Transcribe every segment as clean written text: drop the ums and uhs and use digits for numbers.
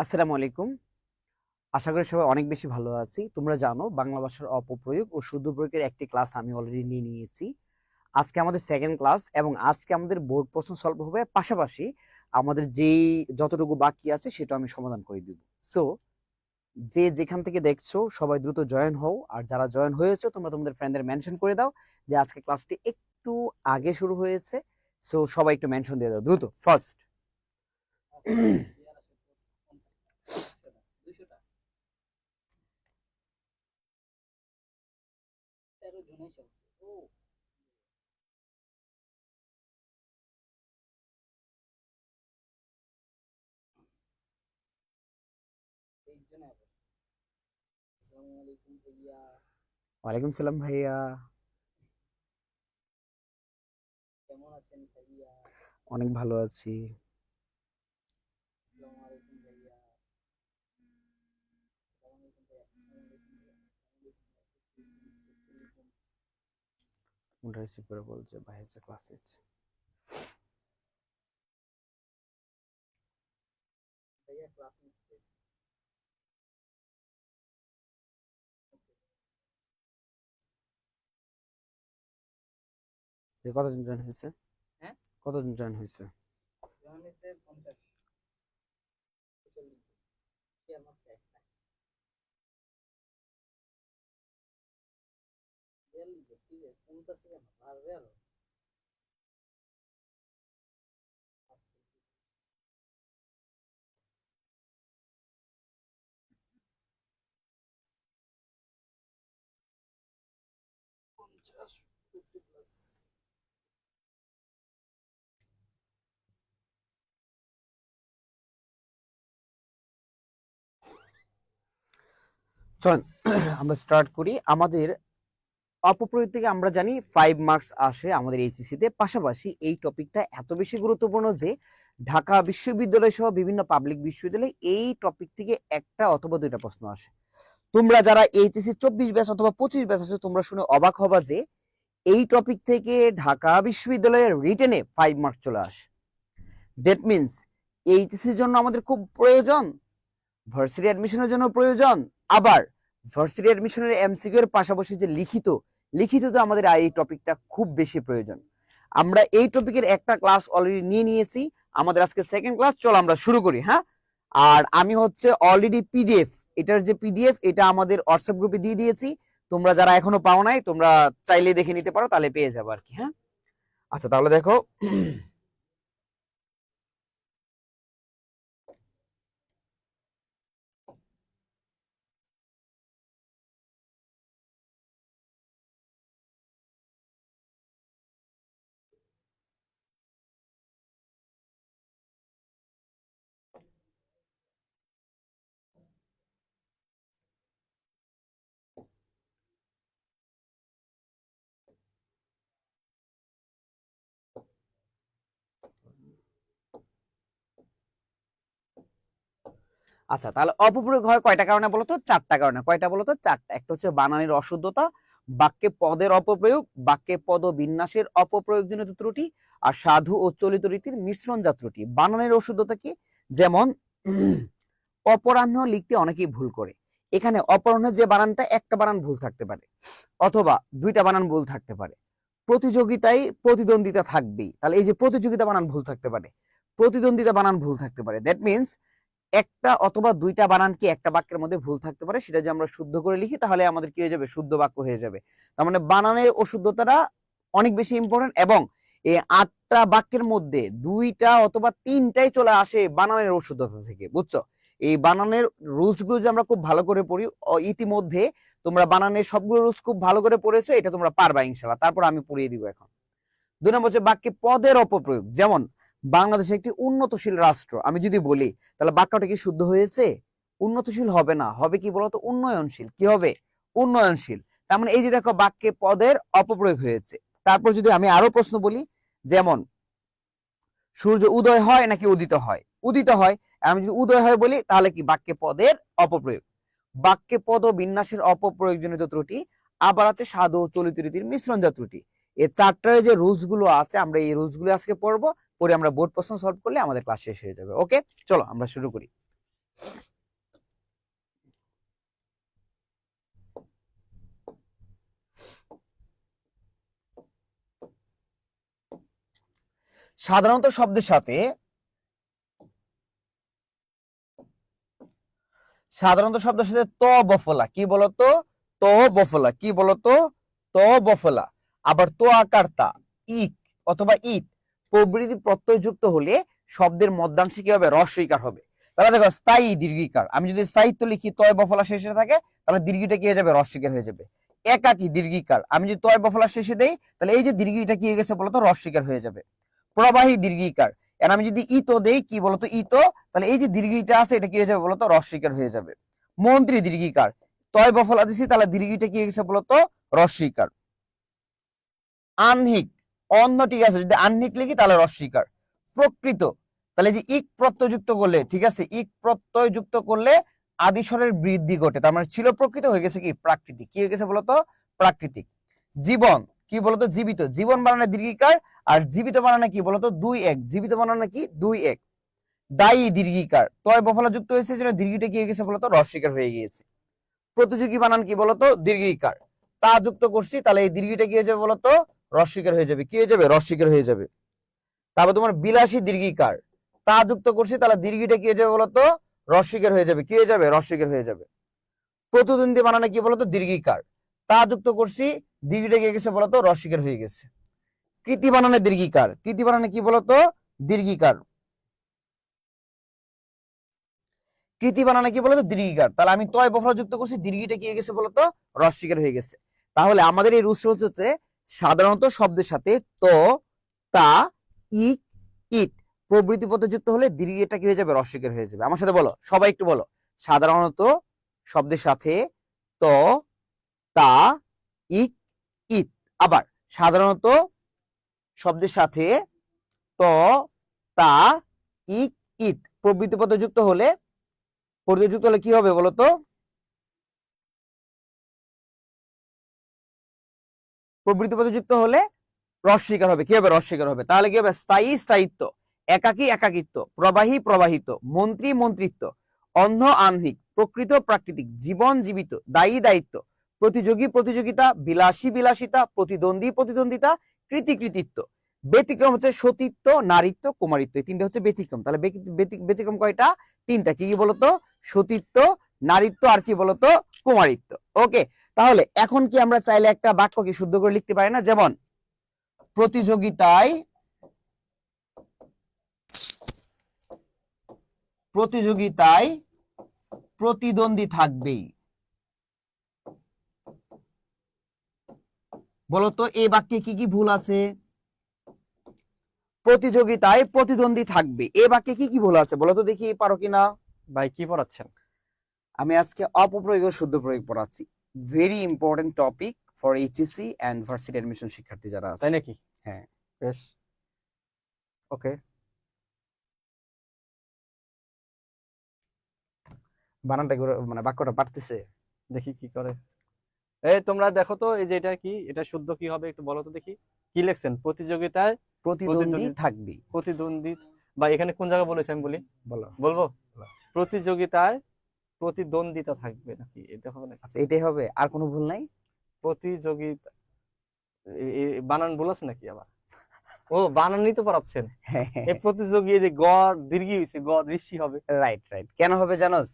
আসসালামু আলাইকুম। আশা করি সবাই অনেক বেশি ভালো আছি। তোমরা জানো বাংলা ভাষার অপপ্রয়োগ ও শুদ্ধ প্রয়োগের একটি ক্লাস আমি অলরেডি নিয়ে নিয়েছি। আজকে আমাদের সেকেন্ড ক্লাস এবং আজকে আমাদের বোর্ড প্রশ্ন সলভ হবে, পাশাপাশি আমাদের যেই যতটুকু বাকি আছে সেটা আমি সমাধান করে দিব। সো যে যেখান থেকে দেখছো সবাই দ্রুত জয়েন হও, আর যারা জয়েন হয়েছে তোমরা তোমাদের ফ্রেন্ডদের মেনশন করে দাও যে আজকে ক্লাসটি একটু আগে শুরু হয়েছে। সো সবাই একটু মেনশন দিয়ে দাও দ্রুত ফার্স্ট। ওয়ালাইকুম সালাম ভাইয়া। অনেক ভালো আছি। ফোনটা রিসিভ করে বলছে ভাই হচ্ছে ক্লাস নিচ্ছে। কতজন জয়েন হয়েছে? কতজন জয়েন হয়েছে? চলেন আমরা স্টার্ট করি। আমাদের অপপ্রয়োগ থেকে আমরা জানি 5 মার্কস আসে আমাদের এইচএসসি তে। পাশাপাশি এই টপিকটা এত বেশি গুরুত্বপূর্ণ যে ঢাকা বিশ্ববিদ্যালয় সহ বিভিন্ন পাবলিক বিশ্ববিদ্যালয়ে এই টপিক থেকে একটা অথবা দুইটা প্রশ্ন আসে। তোমরা যারা এইচএসসি 24 ব্যাচ অথবা 25 ব্যাচ আছে তোমরা শুনে অবাক হবা যে এই টপিক থেকে ঢাকা বিশ্ববিদ্যালয়ের রিটেনে 5 মার্কস চলে আসে। দ্যাট মিনস এইচএসসির জন্য আমাদের খুব প্রয়োজন, ভার্সিটি অ্যাডমিশনের জন্য প্রয়োজন, আবার ভার্সিটি অ্যাডমিশনের এমসিকিউ এর পাশাপাশি যে লিখিত তো আমাদের এই টপিকটা খুব বেশি প্রয়োজন। আমরা এই টপিকের একটা ক্লাস অলরেডি নিয়ে নিয়েছি, আমাদের আজকে সেকেন্ড ক্লাস। চলো আমরা শুরু করি। হ্যাঁ, আর আমি হচ্ছে অলরেডি পিডিএফ, এটার যে পিডিএফ এটা আমাদের হোয়াটসঅ্যাপ গ্রুপে দিয়ে দিয়েছি। তোমরা যারা এখনো পাও নাই তোমরা চাইলে দেখে নিতে পারো, তাহলে পেয়ে যাবো আর কি। হ্যাঁ, আচ্ছা তাহলে দেখো আচ্ছা তাহলে অপপ্রয়োগ হয় কয়টা কারণে বলতো? চারটা কারণে। কয়টা বলতো? চারটা। একটা হচ্ছে বানানের অশুদ্ধতা, বাক্যে পদের অপপ্রয়োগ, বাক্যে পদ বিন্যাসের অপপ্রয়োগজনিত ত্রুটি, আর সাধু ও চলিত রীতির মিশ্রণজাত ত্রুটি। বানানের অশুদ্ধতা কি? যেমন অপরাহ্ন লিখতে অনেকেই ভুল করে। এখানে অপরাহ্নের যে বানানটা, একটা বানান ভুল থাকতে পারে অথবা দুইটা বানান ভুল থাকতে পারে। প্রতিযোগিতায় প্রতিদ্বন্দ্বিতা থাকবেই, তাহলে এই যে প্রতিযোগিতা বানান ভুল থাকতে পারে, প্রতিদ্বন্দ্বিতা বানান ভুল থাকতে পারে। দ্যাট মিনস একটা অথবা দুইটা বানান কি একটা বাক্যের মধ্যে ভুল থাকতে পারে, সেটা যদি আমরা শুদ্ধ করে লিখি তাহলে আমাদের কি হয়ে যাবে? শুদ্ধ বাক্য হয়ে যাবে। তার মানে বানানের অশুদ্ধতাটা অনেক বেশি ইম্পর্টেন্ট, এবং এই 8টা বাক্যের মধ্যে 2টা অথবা 3টাই চলে আসে বানানের অশুদ্ধতা থেকে। বুঝছো? এই বানানের রুলস গুলো যে আমরা খুব ভালো করে পড়ি, ইতিমধ্যে তোমরা বানানের সবগুলো রুলস খুব ভালো করে পড়েছো, এটা তোমরা পারবা ইনশাআল্লাহ। তারপর আমি পড়িয়ে দিব এখন। 2 নম্বর হচ্ছে বাক্যে পদের অপপ্রয়োগ। যেমন বাংলাদেশ একটি উন্নতশীল রাষ্ট্র, আমি যদি বলি তাহলে বাক্যটা কি শুদ্ধ হয়েছে? উন্নতশীল হবে না, হবে কি বলতো? উন্নয়নশীল। কি হবে? উন্নয়নশীল। তার মানে এই যে দেখো বাক্যে পদের অপপ্রয়োগ হয়েছে। তারপর যদি আমি আরো প্রশ্ন বলি, যেমন সূর্য উদয় হয় নাকি উদিত হয়? উদিত হয়। আমি যদি উদয় হয় বলি তাহলে কি? বাক্যে পদের অপপ্রয়োগ। বাক্যে পদ ও বিন্যাসের অপপ্রয়োগজনিত ত্রুটি, আবার আছে সাধু ও চলিত রীতির মিশ্রণজাত ত্রুটি। এই চারটার যে রুলস গুলো আছে আমরা এই রুলস গুলো আজকে পড়বো, পরে আমরা বোর্ড প্রশ্ন সলভ করলে আমাদের ক্লাস শেষ হয়ে যাবে। ওকে, চলো আমরা শুরু করি। সাধারণত শব্দের সাথে ত বফলা, কি বলতো? ত বফলা, কি বলতো? ত বফলা। আবার তো আকার তা, ইক অথবা ইট প্রভৃতি প্রত্যয় যুক্ত হলে শব্দের মধ্যাংশে কি হবে? রস্বইকার হবে। তাহলে দেখো, স্থায়ী দীর্ঘিকার, আমি যদি স্থায়িত্ব লিখি তয় বফলা শেষে থাকে, তাহলে দীর্ঘিটা কি হয়ে যাবে? রস্বইকার হয়ে যাবে। একাকী দীর্ঘিকার, আমি যদি তয় বফলা শেষে দেই, তাহলে এই যে দীর্ঘিটা কি হয়ে গেছে বলতো? রস্বইকার হয়ে যাবে। প্রবাহী দীর্ঘিকার, আর আমি যদি ইতো দেই, কি বলতো? ইতো, তাহলে এই যে দীর্ঘিটা আছে এটা কি হয়ে যাবে বলতো? রস্বইকার হয়ে যাবে। মন্ত্রী দীর্ঘিকার, তয় বফলা দিছি, তাহলে দীর্ঘিটা কি হয়ে গেছে বলতো? রস্বইকার। আহ্নিক, অন্য, ঠিক আছে, যদি আহ্নিক লিখি তাহলে রস্বইকার। প্রকৃত, তাহলে যে ইক প্রত্যয় যুক্ত করলে, ঠিক আছে, ইক প্রত্যয় যুক্ত করলে আদিস্বরের বৃদ্ধি ঘটে, তার মানে ছিল প্রকৃত, হয়ে গেছে কি? প্রাকৃতিক। কি হয়ে গেছে বলতো? প্রাকৃতিক। জীবন, কি বলতো? জীবিত, জীবন বানানে দীর্ঘিকার, আর জীবিত বানানে কি বলতো? 2-1, জীবিত বানানে কি? 2-1। দায়ী দীর্ঘিকার, তয় বফলা যুক্ত হয়েছে যেন দীর্ঘিটা কি হয়ে গেছে বলতো? রস্বইকার হয়ে গিয়েছে। প্রতিযোগী বানান কি বলতো? দীর্ঘিকার, তা যুক্ত করছি, তাহলে এই দীর্ঘিটা কি হয়ে যাবে বলতো? রস্বইকার হয়ে যাবে। কি হয়ে যাবে? রস্বইকার হয়ে যাবে। তারপর তোমার বিলাসী দীর্ঘিকার, তা যুক্ত করছি, তাহলে দীর্ঘিটা কি হয়ে যাবে বলতো? রস্বইকার হয়ে যাবে। কি হয়ে যাবে? রস্বইকার হয়ে যাবে। প্রতিদ্বন্দ্বী বানানে কি বলতো? দীর্ঘিকার, তা যুক্ত করছি, দীর্ঘিটা কি গেছে বলতো? রস্বইকার হয়ে গেছে। কৃতি বানানে দীর্ঘিকার, কৃতি বানানে কি বলতো? দীর্ঘিকার, কৃতি বানানে কি বলতো? দীর্ঘিকার, তাহলে আমি তয় বফলা যুক্ত করছি, দীর্ঘিটা কি হয়ে গেছে বলতো? রস্বইকার হয়ে গেছে। তাহলে আমাদের এই রুশ হচ্ছে সাধারণত শব্দের সাথে ত, তা, ইক, ইট প্রভৃতি পদ যুক্ত হলে দীর্ঘিটা কি হয়ে যাবে? রস্বইকার হয়ে যাবে। আমার সাথে বলো, সবাই একটু বলো। সাধারণত শব্দের সাথে ত, তা, ইক, ইট। আবার সাধারণত শব্দের সাথে ত, তা, ইক, ইট প্রভৃতি পদ যুক্ত হলে কি হবে বলতো? প্রবৃত্তি পদে যুক্ত হলে রস্বইকার হবে। কি হবে? রস্বইকার হবে। তাহলে কি হবে? স্থায়ী স্থায়িত্ব, একাকী একাকিত্ব, প্রবাহী প্রবাহিত, মন্ত্রী মন্ত্রিত্ব, অন্ধ আহ্নিক, প্রকৃত প্রাকৃতিক, জীবন জীবিত, দায়ী দায়িত্ব, প্রতিযোগী প্রতিযোগিতা, বিলাসী বিলাসিতা, প্রতিদ্বন্দ্বী প্রতিদ্বন্দ্বিতা, কৃতি কৃতিত্ব। ব্যতিক্রম হচ্ছে সতীত্ব, নারীত্ব, কুমারিত্ব, এই তিনটা হচ্ছে ব্যতিক্রম। তাহলে ব্যতিক্রম কয়টা? তিনটা। কি কি বলতো? সতীত্ব, নারীত্ব, আর কি বলতো? কুমারিত্ব। ওকে, তাহলে এখন কি আমরা চাইলে একটা বাক্য কি শুদ্ধ করে লিখতে পারি না? যেমন প্রতিযোগিতায় প্রতিদ্বন্দ্বী থাকবেই। বলতো এই বাক্যে কি কি ভুল আছে? প্রতিযোগিতায় প্রতিদ্বন্দ্বী থাকবে, এই বাক্যে কি কি ভুল আছে বলতো দেখি, পারো কিনা? ভাই কি পড়াচ্ছেন? আমি আজকে অপপ্রয়োগ ও শুদ্ধ প্রয়োগ পড়াচ্ছি। Very important topic for HSC and varsity admission শিক্ষার্থী যারা আছে। তাই নাকি? হ্যাঁ, বেশ, ওকে। বানানটা মানে বাক্যটা পারতেছে। দেখি কি করে। এই তোমরা দেখো তো, এই যে এটা কি, এটা শুদ্ধ কি হবে একটু বলো তো দেখি। কি লিখছেন? প্রতিযোগিতায় প্রতিদ্বন্দ্বী থাকবে। প্রতিদ্বন্দ্বী, বা এখানে কোন জায়গায় বলেছে আমি বলি? বলো। বলবো? প্রতিযোগিতায় প্রতিদ্বন্দ্বিতা থাকবে নাকি, এটা হবে নাকি? আচ্ছা, এটাই হবে, আর কোনো ভুল নাই? প্রতিযোগিতা, বানান ভুল আছে নাকি আবার? ও, বানানই তো পড়াচ্ছেন। এই প্রতিযোগী, এই যে গ দীর্ঘ হয়েছে, গ দৃষ্টি হবে। Right right. কেন হবে জানোস?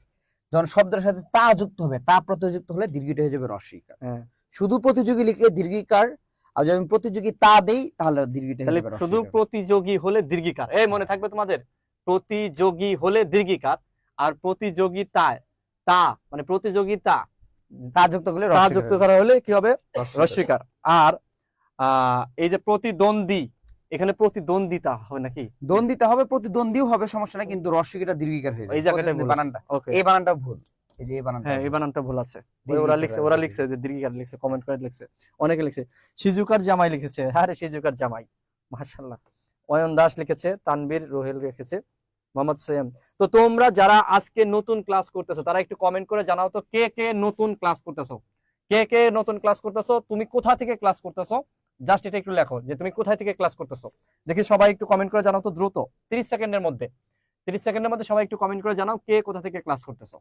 যখন শব্দের সাথে তা যুক্ত হবে, তা প্রত্যয় যুক্ত হলে দীর্ঘিটা হয়ে যাবে রস্বইকার। হ্যাঁ, শুধু প্রতিযোগী লিখলে দীর্ঘিকার, আর যদি আমি প্রতিযোগী তা দেই তাহলে দীর্ঘিটা হয়ে তাহলে যাবে শুধু রস্বইকার। প্রতিযোগী হলে দীর্ঘিকার, এই মনে থাকবে তোমাদের। প্রতিযোগী হলে দীর্ঘিকার, আর প্রতিযোগিতায় তা মানে প্রতিযোগিতা, তা যুক্ত করলে তা যুক্ত করা হলে কি হবে? রস্বইকার। রস্বইকার। আর এই যে প্রতিদ্বন্দ্বী, এখানে প্রতিদ্বন্দ্বিতা হবে নাকি? দ্বন্দ্বিতা হবে, প্রতিদ্বন্দ্বীও হবে, সমস্যা নাই, কিন্তু রস্বইকারটা দীর্ঘিকার হয়ে যাবে। এই জায়গাটা প্রতিদ্বন্দ্বী বানানটা, ওকে, এই বানানটা ভুল। এই যে এই বানানটা, হ্যাঁ এই বানানটা ভুল আছে। দীর্ঘিকার ওরা আছে। লিখছে যে দীর্ঘিকার লিখছে, কমেন্ট করে লিখছে, অনেকে লিখছে। সিজুকার জামাই লিখেছে, আরে সিজুকার জামাই, মাশাআল্লাহ। অয়ন দাস লিখেছে, তানবীর রোহেল লিখেছে, মোহাম্মদ সোয়েম। তো তোমরা যারা আজকে নতুন ক্লাস করতেছো তারা একটু কমেন্ট করে জানাও তো, কে কে নতুন ক্লাস করতেছো, কে কে নতুন ক্লাস করতেছো, তুমি কোথা থেকে ক্লাস করতেছো, জাস্ট এটা একটু লেখো যে তুমি কোথায় থেকে ক্লাস করতেছো। দেখি সবাই একটু কমেন্ট করে জানাও তো দ্রুত, 30 সেকেন্ডের মধ্যে। 30 সেকেন্ডের মধ্যে সবাই একটু কমেন্ট করে জানাও কে কোথা থেকে ক্লাস করতেছো।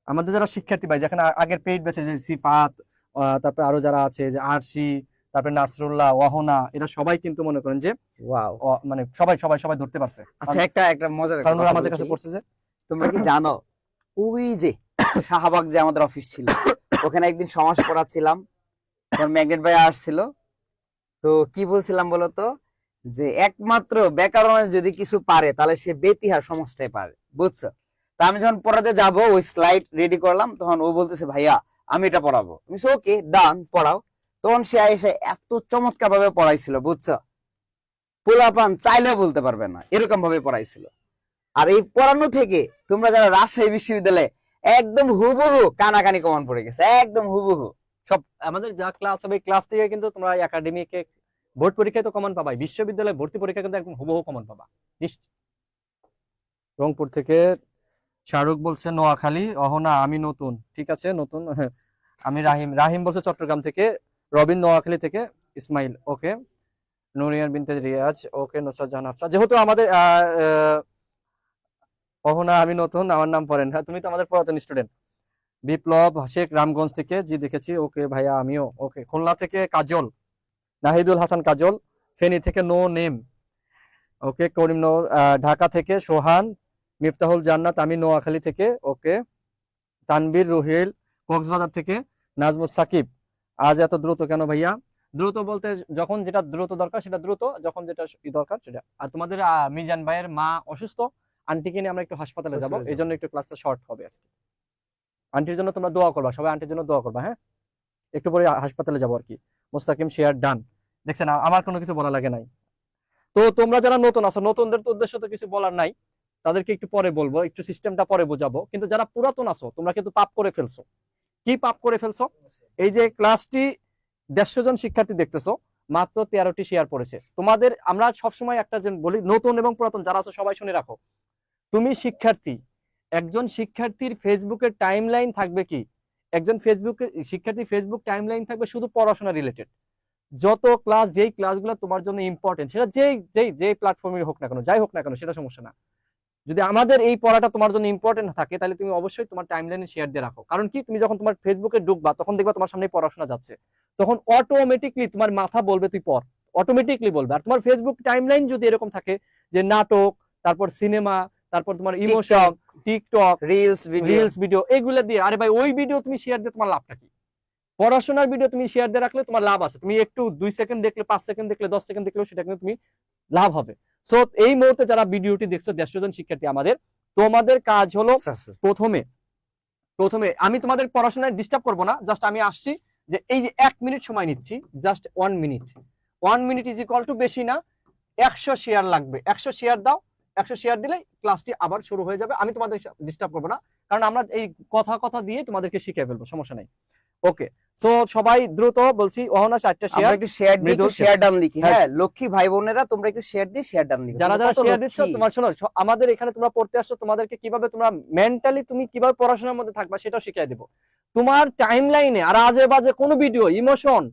আমাদের যারা শিক্ষার্থী ভাই, যেখানে আগের পেইড ব্যাচে যে সিফাত, তারপরে আরো যারা আছে যে আরশি, তারপরে নাসরুল্লাহ, ওয়াহনা, এরা সবাই কিন্তু মনে করেন যে ওয়াও, মানে সবাই সবাই সবাই ধরতে পারছে। আচ্ছা একটা মজার কারণ কথা ওরা আমাদের বলছি। কাছে পড়ছে যে তোমরা কি জানো ওই যে শাহবাগ যে আমাদের অফিস ছিল, ওখানে একদিন সমাজ পড়াচ্ছিলাম, ম্যাগনেট ভাই আসছিল, তো কি বলছিলাম বলতো, যে একমাত্র ব্যাকরণে যদি কিছু পারে তাহলে সে বেতিহার সমাজটাই পারে, বুঝছো? তা আমি যখন পড়াতে যাব, ওই স্লাইড রেডি করলাম, তখন ও বলতেছে ভাইয়া আমি এটা পড়াবো। আমি ওকে ডান, পড়াও। তখন সে এসে এত চমৎকার ভাবে পড়াইছিল, বুঝছো? পোলাপান চাইলেও বলতে পারবে না, এরকম ভাবে পড়াইছিল। আর এই পড়ানো থেকে তোমরা যারা রাজশাহী বিশ্ববিদ্যালয়ে একদম হুবহু কানাকানি কমান পড়ে গেছে, একদম হুবহু। সব আমাদের যা ক্লাস হবে ক্লাস থেকে কিন্তু তোমরা একাডেমিকে বোর্ড পরীক্ষায় তো কমন পাবাই, বিশ্ববিদ্যালয়ে ভর্তি পরীক্ষা কিন্তু একদম হুবহু কমন পাবা। রংপুর থেকে শাহরুখ বলছে নোয়াখালী, অহনা আমি নতুন, ঠিক আছে নতুন। আমি রাহিম বলছে চট্টগ্রাম থেকে, রবিন নোয়াখালী থেকে, ইসমাইল ওকে, নুরিয়ান বিনতে রিয়াজ ওকে, নুসরাত জাহান আফসা। যেহেতু আমাদের অহনা আমি নতুন, আমার নাম পড়েন, হ্যাঁ তুমি তো আমাদের পুরাতন স্টুডেন্ট। বিপ্লব শেখ রামগঞ্জ থেকে, জি দেখেছি, ওকে ভাইয়া আমিও ওকে। খুলনা থেকে কাজল, নাহিদুল হাসান কাজল, ফেনী থেকে নো নেম ওকে, করিম নূর, ঢাকা থেকে সোহান, মিফতাহুল জান্নাত আমি নোয়াখালী থেকে ওকে, তানবীর রুহেল কক্সবাজার থেকে, নাজমুস সাকিব আজ এত দ্রুত কেন ভাইয়া? দ্রুত বলতে যখন যেটা দ্রুত দরকার সেটা দ্রুত, যখন যেটা দরকার সেটা। আর তোমাদের মিজান ভাইয়ের মা অসুস্থ, আন্টিকে নিয়ে আমরা একটু হাসপাতালে যাব, এই জন্য একটু ক্লাসটা শর্ট হবে আজকে। আন্টির জন্য তোমরা দোয়া করবা, সবাই আন্টির জন্য দোয়া করবা, হ্যাঁ একটু পরে হাসপাতালে যাবো আর কি। মুস্তাকিম শেয়ার ডান, দেখছেন আমার কোনো কিছু বলা লাগে নাই। তো তোমরা যারা নতুন আছো, নতুনদের তো উদ্দেশ্য তো কিছু বলার নাই, তাদেরকে একটু পরে বলবো, একটু সিস্টেমটা পরে বোঝাবো। কিন্তু যারা পুরাতন আছো তোমরা কিন্তু পাপ করে ফেলছো। কি পাপ করে ফেলছো? এই যে ক্লাসটি 150 জন শিক্ষার্থী দেখতেছো, মাত্র 13টি শেয়ার পড়েছে। তোমাদের আমরা সবসময় একটা বলি, নতুন এবং পুরাতন যারা আছো সবাই শুনে রাখো, তুমি শিক্ষার্থী, একজন শিক্ষার্থীর ফেসবুকের টাইম লাইন থাকবে কি, একজন শিক্ষার্থী ফেসবুক টাইম লাইন থাকবে শুধু পড়াশোনা রিলেটেড। যত ক্লাস, যেই ক্লাসগুলো তোমার জন্য ইম্পর্টেন্ট, সেটা যেই প্ল্যাটফর্মে হোক না কেন, যাই হোক না কেন, সেটা সমস্যা না। যদি আমাদের এই পড়াটা তোমার জন্য ইম্পর্টেন্ট থাকে, তাহলে তুমি অবশ্যই তোমার টাইমলাইনে শেয়ার দিয়ে রাখো। কারণ কি, তুমি যখন তোমার ফেসবুকে ঢুকবা তখন দেখবা তোমার সামনে পড়াশোনা যাচ্ছে, তখন অটোমেটিকলি তোমার মাথা বলবে তুই পড়, অটোমেটিকলি বলবে। আর তোমার ফেসবুক টাইমলাইন যদি এরকম থাকে যে নাটক, তারপর সিনেমা, তারপর তোমার ইমোশন, টিকটক, রিলস ভিডিও, এগুলো দিয়ে, আরে ভাই ওই ভিডিও তুমি শেয়ার দিয়ে তোমার লাভটা কি? পড়াশোনার ভিডিও তুমি শেয়ার দিয়ে রাখলে তোমার লাভ আছে, তুমি একটু 2 সেকেন্ড দেখলে, 5 সেকেন্ড দেখলে, 10 সেকেন্ড দেখলেও সেটা কিন্তু তুমি লাভ হবে। সো এই মুহূর্তে যারা ভিডিওটি দেখছো 150 জন শিক্ষার্থী আমাদের, তোমাদের কাজ হলো প্রথমে আমি তোমাদের পড়াশোনায় ডিস্টার্ব করবো না, জাস্ট আমি আসছি যে এই যে 1 মিনিট সময় নিচ্ছি, just 1 minute, 1 minute is equal two বেশি না 100 শেয়ার লাগবে। 100 শেয়ার দাও, 100 শেয়ার দিলে ক্লাসটি আবার শুরু হয়ে যাবে। আমি তোমাদের ডিস্টার্ব করবো না, কারণ আমরা এই কথা দিয়ে তোমাদেরকে শিখিয়ে ফেলবো, সমস্যা নাই। ওকে, সো সবাই দ্রুত বলছি, অহনা 4টা শেয়ার, একটু শেয়ার দিই, একটু শেয়ার ডান লিখি। হ্যাঁ লক্ষ্মী ভাই বোনেরা, তোমরা একটু শেয়ার দিয়ে শেয়ার ডান লিখো। যারা যারা শেয়ার দিচ্ছ, তোমার শোনো, আমাদের এখানে তোমরা পড়তে আসছো, তোমাদেরকে কিভাবে তোমরা মেন্টালি তুমি কিভাবে পড়াশোনার মধ্যে থাকবা সেটাও শিখিয়ে দেবো। তোমার টাইম লাইনে আর আজে বাজে কোনো ভিডিও, ইমোশন,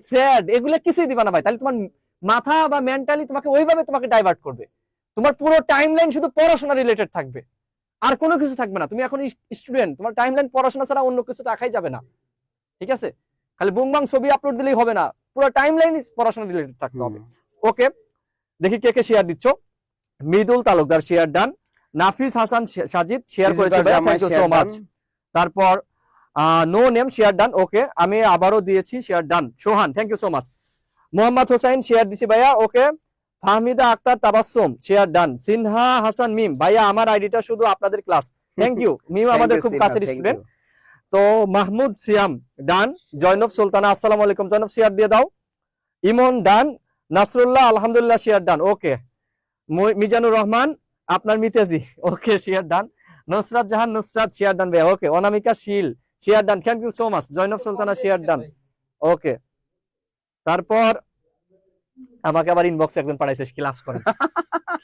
স্যাড, এগুলো কিছুই দিবা না ভাই, তাহলে তোমার মাথা বা মেন্টালি তোমাকে ওইভাবে তোমাকে ডাইভার্ট করবে। তোমার পুরো টাইম লাইন শুধু পড়াশোনা রিলেটেড থাকবে, আর কোনো কিছু থাকবে না। তুমি এখন স্টুডেন্ট, তোমার টাইম লাইন পড়াশোনা ছাড়া অন্য কিছু দেখাই যাবে না, ঠিক আছে? খালি বুংবাং ছবি আপলোড দিলেই হবে না, পুরো টাইম লাইন পড়াশোনা রিলেটেড থাকতে হবে। ওকে, দেখি কে কে শেয়ার দিচ্ছ। Mridul Talukdar share done, Nafis Hasan Sajid share করেছে, থ্যাংক ইউ সো মাচ। তারপর no name share done, okay আমি আবারও দিয়েছি share done. Sohan thank you so much. Mohammad Hossain share দিছি ভাইয়া, okay. Fahmida Akter Tabassum share done. Sinha Hasan Mim, ভাইয়া আমার আইডিটা শুধু আপনাদের ক্লাস, থ্যাংক ইউ। মিম আমাদের খুব কাছের স্টুডেন্ট। তো মাহমুদ সিয়াম ডান। জয়নব সুলতানা আসসালামু আলাইকুম, জয়নব শেয়ার দিয়ে দাও। ইমন ডান। নাসরুল্লাহ আলহামদুলিল্লাহ share done, okay. Mizanur Rahman আপনার মিতেজি, okay share done. Nusrat Jahan Nusrat share done ভাইয়া, okay. Anamika Shil share done, thank you so much. Zainab Sultana share done, okay. তারপর আমাকে আবার ইনবক্সে একজন পাঠাইছে ক্লাস করেন,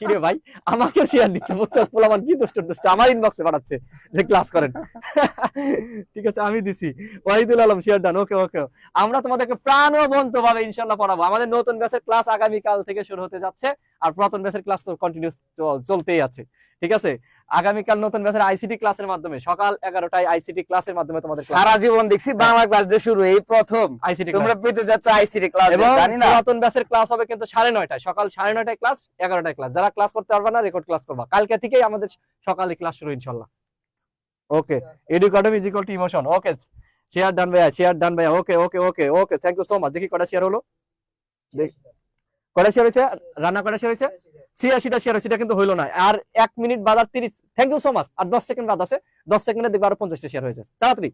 কি রে ভাই, আমাকে শেয়ার দিচ্ছে বুঝছো, পোলাপান কি দুষ্ট দুষ্ট আমার ইনবক্সে পাঠাচ্ছে যে ক্লাস করেন। ঠিক আছে আমি দিছি, ওয়াহিদুল আলম শেয়ার ডান, ওকে ওকে। আমরা তোমাদেরকে প্রাণবন্ত ভাবে ইনশাআল্লাহ পড়াবো। আমাদের নতুন ব্যাচের ক্লাস আগামী কাল থেকে শুরু হতে যাচ্ছে, আর পুরাতন ব্যাচের ক্লাস তো কন্টিনিউস চলতেই আছে। ঠিক আছে, আগামীকাল নতুন ব্যাচের আইসিটি ক্লাসের মাধ্যমে সকাল 11টায় আইসিটি ক্লাসের মাধ্যমে তোমাদের সারা জীবন দেখছি বাংলা ক্লাস দিয়ে শুরু, এই প্রথম আইসিটি তোমরা পেতে যাচ্ছ আইসিটি ক্লাস, এবং জানি না। পুরাতন ব্যাচের ক্লাস হবে কিন্তু 9:30টায়, সকাল 9:30টায় ক্লাস, 11টায় ক্লাস। যারা ক্লাস করতে পারবে না রেকর্ড ক্লাস করবা, কালকে থেকেই আমাদের সকালে ক্লাস শুরু ইনশাআল্লাহ। ওকে, এডুকেটম is equal to emotion. Okay, share done ভাইয়া, শেয়ার ডান ভাইয়া। Okay okay okay okay, thank you so much. দেখি কটা শেয়ার হলো, কটা শেয়ার হয়েছে, রান্না কটা শেয়ার হয়েছে, 86টা শেয়ার হয়েছে, এটা কিন্তু হইলো না। আর 1 মিনিট বাদ আর 30, থ্যাংক ইউ সো মাচ। আর 10 সেকেন্ড বাদ আছে, 10 সেকেন্ডে দেখবে আরো 50টা শেয়ার হয়েছে, তাড়াতাড়ি।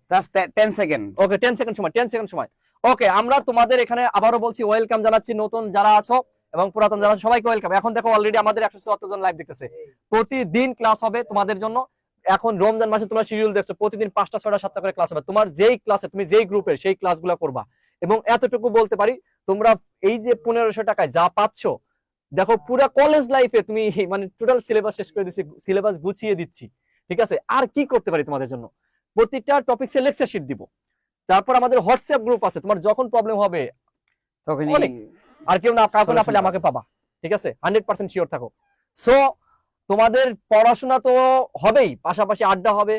10 সেকেন্ড। ওকে, 10 সেকেন্ড সময়, 10 সেকেন্ড সময়। ওকে, আমরা তোমাদের এখানে আবারও বলছি ওয়েলকাম জানাচ্ছি, নতুন যারা আছো এবং পুরাতন যারা আছো সবাইকে ওয়েলকাম। এখন দেখো অলরেডি আমাদের 174 জন লাইভ দেখতেছে। প্রতিদিন ক্লাস হবে তোমাদের জন্য। এখন রমজান মাসে তোমরা শিডিউল দেখছো, প্রতিদিন 5টা 6টা 7টা করে ক্লাস হবে। তোমার যেই ক্লাসে তুমি যেই গ্রুপের সেই ক্লাসগুলো করবা। এবং এতটুকু বলতে পারি, তোমরা এই যে 1500 টাকায় যা পাচ্ছো, দেখো পুরো কলেজ লাইফে তুমি মানে টোটাল সিলেবাস শেষ করে দিচ্ছি, সিলেবাস গুছিয়ে দিচ্ছি। ঠিক আছে, আর কি করতে পারি তোমাদের জন্য? প্রতিটা টপিকসে লেকচার শিট দিব। তারপর আমাদের হোয়াটসঅ্যাপ গ্রুপ আছে, তোমার যখন প্রবলেম হবে তখনই অনেক, আর কেউ না কাউকে না পেলে আমাকে পাবা। ঠিক আছে, 100% শিওর থাকো। সো তোমাদের পড়াশোনা তো হবেই, পাশাপাশি আড্ডা হবে,